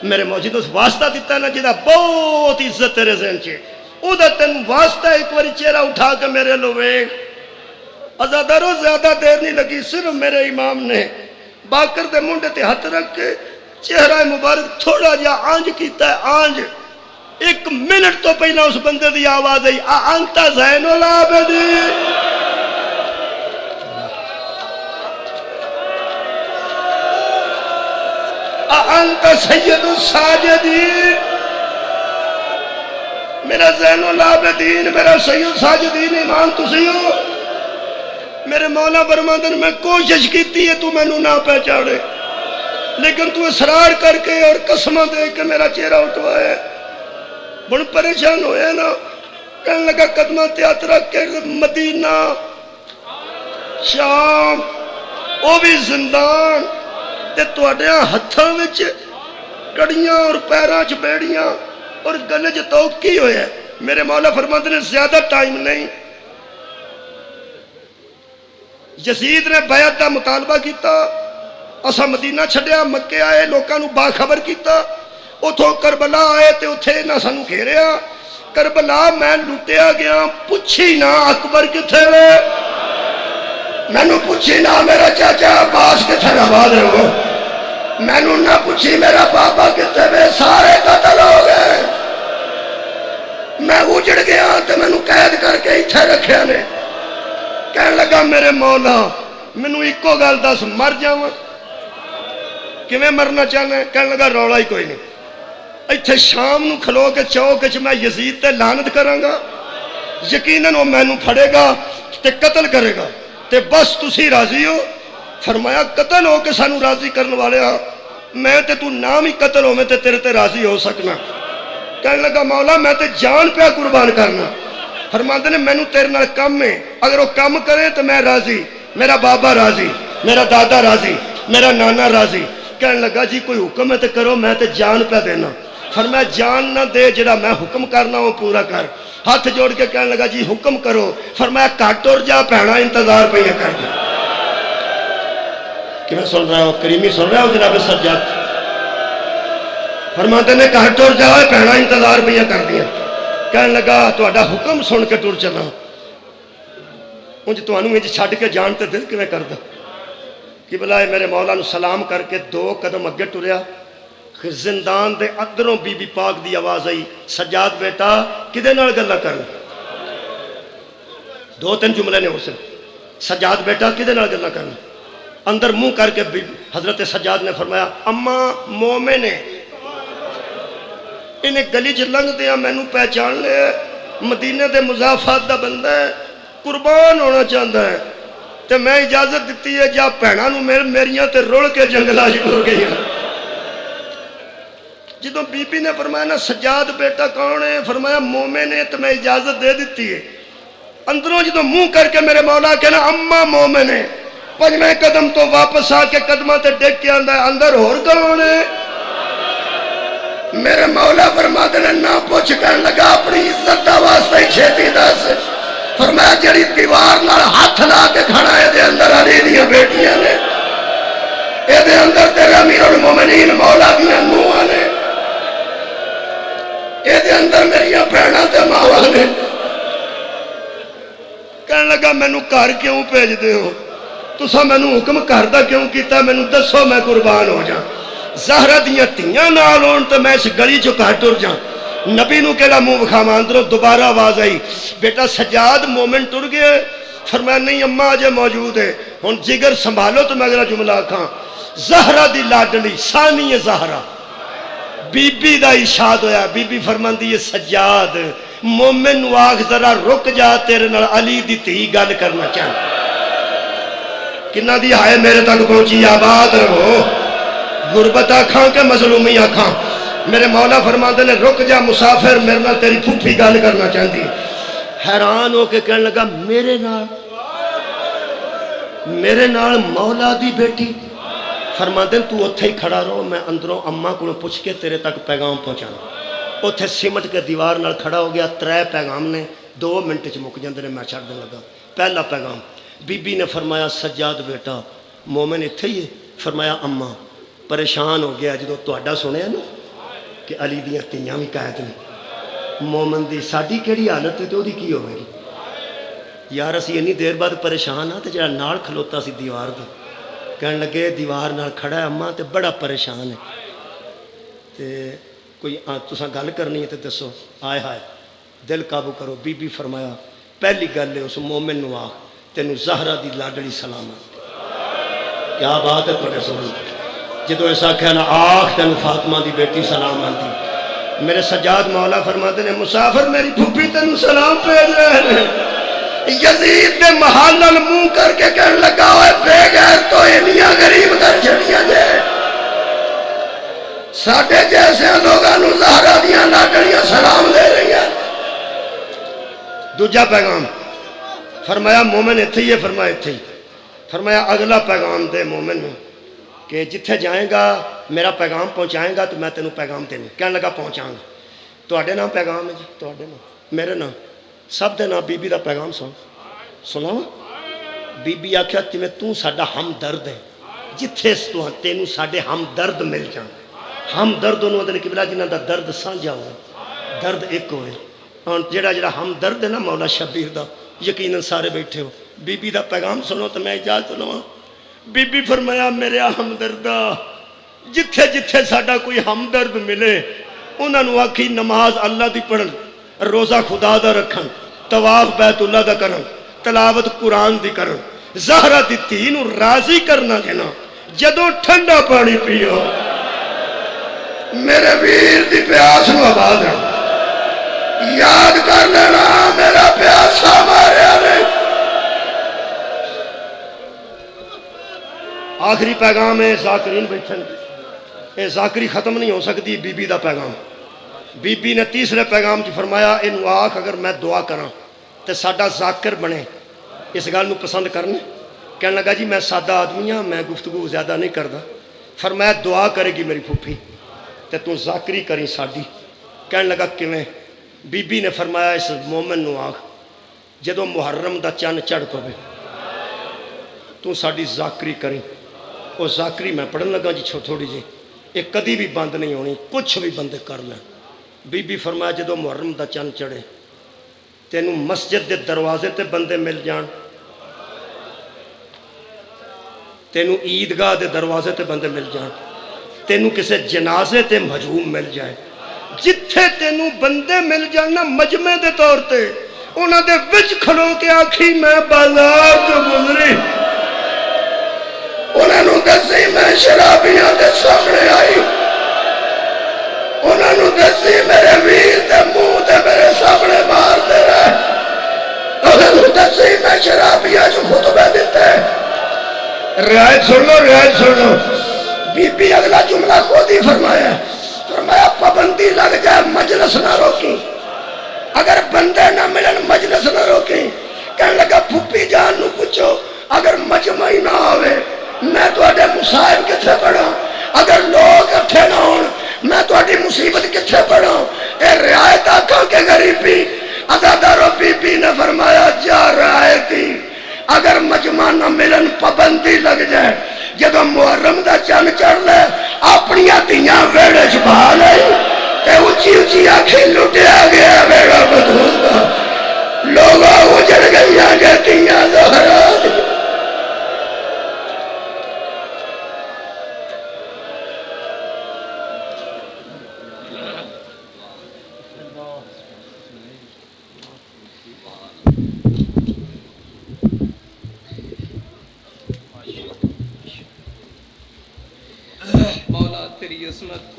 میرے موجود اس واسطہ دیتا نا جدا بہت عزت تیرے ذہن چے، او دا تین واسطہ ایک باری چہرہ اٹھا کے میرے لو ویکھ۔ عزادارو، زیادہ دیر نہیں لگی، صرف میرے امام نے باقر دے منڈے تے ہاتھ رکھ کے چہرہ مبارک تھوڑا جا آنج کیتا ہے، آنج۔ 1 منٹ تو پہلا اس بندے دی آواز آئی، انتا زین العابدین۔ انت سید الساجدین۔ میرا زین العابدین، میرا سید الساجدین امام تسی ہو۔ میرے مولا فرماندن، میں کوشش کیتی ہے تو مینوں نہ پہچانے، لیکن تو اصرار کر کے اور قسمہ دے کے میرا چہرہ اٹھوائے۔ بڑھ پریشان ہوئے نا، کہنے لگا، قدمہ تیات رکھ کے مدینہ، شام، وہ بھی زندان، تے تواڈیاں ہتھاں وچ کڑیاں اور پیراں چ بیڑیاں اور گلے چ توق کی ہویا ہے؟ میرے مولا فرماتے نے زیادہ ٹائم نہیں. یزید نے بیعت دا مطالبہ کیتا، اسا مدینہ چھڈیا، مکے آئے، لوکاں نو باخبر کیتا، اتھوں کربلا آئے تے اتھے نہ سانو گھیریا. کربلا میں لٹیا گیا، پوچھی نہ اکبر کتھے وے، مینوں پوچھی نہ میرا چاچا عباس کتھے آباد ہو، مینوں نہ پوچھی میرا بابا کتھے وے، سارے قتل ہو گئے. میں اجڑ گیا تے مینوں قید کر کے اتھے رکھیا نے. کہنے لگا میرے مولا مینوں ایکو گل دس، مر جاواں؟ کیویں مرنا چاہنا ہے؟ کہنے لگا رولا ہی کوئی نہیں، ایتھے شام نو کھلو کے چوک وچ میں یزید تے لعنت کراں گا، یقیناً وہ مینوں پھڑے گا تے قتل کرے گا، تے بس تسی راضی ہو؟ فرمایا قتل ہو کے سانو راضی کرنے والے ہاں، میں تے تو نام ہی قتل ہوویں تے تیرے تے راضی ہو سکنا. کہنے لگا مولا میں تے جان پیا قربان کرنا. فرماندے نے مینوں تیرے نال کم ہے، اگر وہ کم کرے تو میں راضی، میرا بابا راضی، میرا دادا راضی، میرا نانا راضی. کہنے لگا جی کوئی حکم ہے تو کرو، میں تے جان پہ دینا. فرمایا جان نہ دے، جڑا میں حکم کرنا وہ پورا کر. ہاتھ جوڑ کے کہنے لگا جی حکم کرو. فرمایا کٹ اور جا، بھیڑا انتظار پہ کر دیا. کہ میں سن رہا ہوں کریمی سن رہا ہوں جناب سجاد. فرماتے نے کٹ اور جا، بھیڑا انتظار پہ کر دیا. کہنے لگا تہاڈا حکم سن کے ٹر چلا، انج تانوں انج چھڈ کے جان تے دل کیویں کردا. کہ بلائے میرے مولا نو سلام کر کے 2 قدم اگے ٹریا. زندان دے اندروں بی بی پاک دی آواز آئی، سجاد بیٹا کدے نال گلاں کرن؟ 2-3 جملے نے اس سجاد بیٹا کدے نال گلاں کرن؟ اندر منہ کر کے حضرت سجاد نے فرمایا اماں مومن ہے، انہیں گلی چ لنگ دیا مینوں پہچان لے، مدینے دے مضافات دا بندہ ہے، قربان ہونا چاہتا ہے، تے میں اجازت دیتی ہے جا بھیڑاں نو میریاں تے رڑ کے جنگلاں وچ ٹر گئی. جدوں بی بی نے فرمایا نا سجاد بیٹا کون ہے؟ فرمایا مومن ہے، تو میں اجازت دے دیتی ہے. اندروں جدوں منہ کر کے میرے مولا کہنا اما مومن ہے، 5ویں قدم تو واپس آ کے قدماں تے ڈگ کے آندا ہے اندر ہور کون ہے؟ میرے مولا فرماتے نے نہ پوچھ، کہنے لگا اپنی عزت دا واسطہ ہی چھیتی دس. فرمایا جڑی دیوار نال ہاتھ لا کے کھڑا ہے دے اندر علی دیاں بیٹیاں نے، اے دے اندر تیرے امیر المومنین مولا دیاں نوحاں نے، اے دے اندر میریاں بہناں تے ماواں نے. کہنے لگا مینوں گھر کیوں بھیج دے ہو؟ تساں مینوں حکم کردا کیوں کیتا؟ مینوں دسو میں قربان ہو جاں. زہرا دیاں تیاں نال ہون تے میں اس گلی چوں گھر ٹر جاں. نبی نو کہڑا منہ وکھاواں؟ اندروں دوبارہ آواز آئی بیٹا سجاد مومن ٹر گئے. فرمایا نہیں اماں اجے موجود ہے. ہن جگر سنبھالو تو میں اگلا جملہ آکھاں. زہرا دی لاڈلی ثانی زہرا بی بی دا ارشاد ہویا. بی بی فرماندی ہے سجاد مومن نو آکھ ذرا رک جا، تیرے نال علی دی تھی گل کرنا چاہتا. کنہ دی ہائے میرے تک پہنچی، آباد رہو. غربت آکھاں کہ مظلومی آکھاں؟ میرے مولا فرماتے نے رک جا مسافر، میرے نال تیری پھوپھی گل کرنا چاہتی. حیران ہو کے کہنے لگا میرے نال مولا دی بیٹی؟ فرماتے ہیں تو اتھے ہی کھڑا رہو، میں اندروں اماں کو پوچھ کے تیرے تک پیغام پہنچانا. اتھے سمٹ کے دیوار نال کھڑا ہو گیا. 3 پیغام نے 2 منٹ چ مک جاندے نے. میں چھڑ دے لگا. پہلا پیغام بی بی نے فرمایا سجاد بیٹا مومن اتھے ہی ہے. فرمایا اماں پریشان ہو گیا جدوں تہاڈا سنیا نا کہ علی دیاں تیاں بھی قید نے. مومن دی ساڈی کیڑی حالت ہے تے اودی کی ہوے گی؟ یار اسی انی دیر بعد پریشان ہاں تے جڑا نال کھلوتا سی دیوار دے کہنے لگے دیوار نال کھڑا ہے اماں تے بڑا پریشان ہے تے کوئی تساں گل کرنی ہے تے دسو. آئے ہائے دل قابو کرو. بی بی فرمایا پہلی گل ہے اس مومن نو آکھ تینوں زہرا دی لاڈلی سلام. کیا بات ہے تھوڑے سن. جدو ایسا آخیا نا آخ تینوں فاطمہ دی بیٹی سلام آتی. میرے سجاد مولا فرماتے نے مسافر میری پھوپھی تینوں سلام بھیج رہے ہیں. یزید دے محل نال منہ کر کے کہنے لگا ہوئے بے غیر تو انیاں غریب کر چھڑیاں جے ساڈے جیسے لوگاں نو زہرا دیاں لاڈلیاں سلام دے رہی ہیں. دوجا پیغام فرمایا مومن اتھے ہی ہے. فرمایا اتھے ہی. فرمایا اگلا پیغام دے مومن نو کہ جتھے جائیں گا میرا پیغام پہنچائیں گا تو میں تینوں پیغام تینوں کہنے لگا پہنچاؤں گا. تواڈے نام پیغام ہے جی, تواڈے نام میرے نام سب دے نام بی بی دا پیغام سنا. بی بی آخیا جی تو ساڈا ہمدرد ہے, جتھے تینوں ساڈے ہمدرد مل جان. ہمدرد انہوں نے قبلہ جنہاں دا درد سانجھا ہو, درد ایک ہوئے. اور جڑا ہمدرد ہے نا مولا شبیر دا, یقیناً سارے بیٹھے ہو. بی بی دا پیغام سنو تو میں اجازت لواں. بی بی فرمایا میرے ہمدردا جتھے جتھے ساڈا کوئی ہمدرد ملے انہاں نوں آکھی نماز اللہ دی پڑھن, روزہ خدا دا رکھن, طواف بیت اللہ دا کرن, تلاوت قرآن دی کرن. زہرا دی دھی نوں راضی کرنا جنا جدوں ٹھنڈا پانی پیو میرے ویر دی پیاس نوں آباد رہو. یاد کر لینا میرا پیاسا ماریا نے. آخری پیغام ہے ذاکرین بیٹھن, یہ ذاکری ختم نہیں ہو سکتی. بی بی دا پیغام, بی بی نے تیسرے پیغام چ فرمایا اینو آکھ اگر میں دعا کراں تے ساڈا ذاکر بنے. اس گل نو پسند کرنے. کہنے لگا جی میں سادہ آدمی ہاں, میں گفتگو زیادہ نہیں کردا. فرمایا دعا کرے گی میری پھوپھی تے تو ذاکری کریں ساڈی. کہنے لگا کیویں؟ بی بی نے فرمایا اس مومن نو آکھ جدوں محرم دا چن چڑھ پوے تو ساڈی ذاکری کریں. وہ ذاکری میں پڑھن لگا جی تھوڑی جی, یہ کدی بھی بند نہیں ہونی, کچھ بھی بندے کر لیں. بی بی فرمایا جدوں محرم دا چن چڑھے تینوں مسجد دے دروازے تے بندے مل جان, تینوں عیدگاہ دے دروازے تے بندے مل جان, تینوں کسے جنازے تے ہجوم مل جائے. جتھے تینوں بندے مل جان نا مجمع دے طور تے انہاں دے وچ کھلو کے آکھی میں بازار تو گزری, انہاں نوں دسی میں شرابیاں دے سامنے آئی, انہاں نوں دسی میرے ویر دے منہ تے میرے سامنے مار دے رہے, انہاں نوں دسی میں شرابیاں جو خطبے دیتے. رعایت سن لو, رعایت سن لو. بی بی اگلا جملہ خود ہی فرمایا, فرمایا پابندی لگ جائے مجلس نہ روکی, اگر بندے نہ ملن مجلس نہ روکی. کہنے لگا پھوپھی جان نو پوچھو اگر مجمع ہی نہ آوے میں تواڈے مصائب کتھے پڑھاں, اگر لوگ اٹھے نہ ہون میں تواڈی مصیبت کتھے پڑھاں. اے رعایت آکھاں کے غریبی. عزادارو بی بی نے فرمایا جا رعایتی اگر مجمع نہ ملن پابندی لگ جائے, جدو محرم دا چن چڑھ لے اپنیاں دھیاں ویڑے چ بہا لے تے اچھی اچھی آنکھیں لٹیا گیا ویڑا بدھول دا, لوگاں اجڑ گئیاں جتیاں زہرا دی. مولا تیری عصمت کو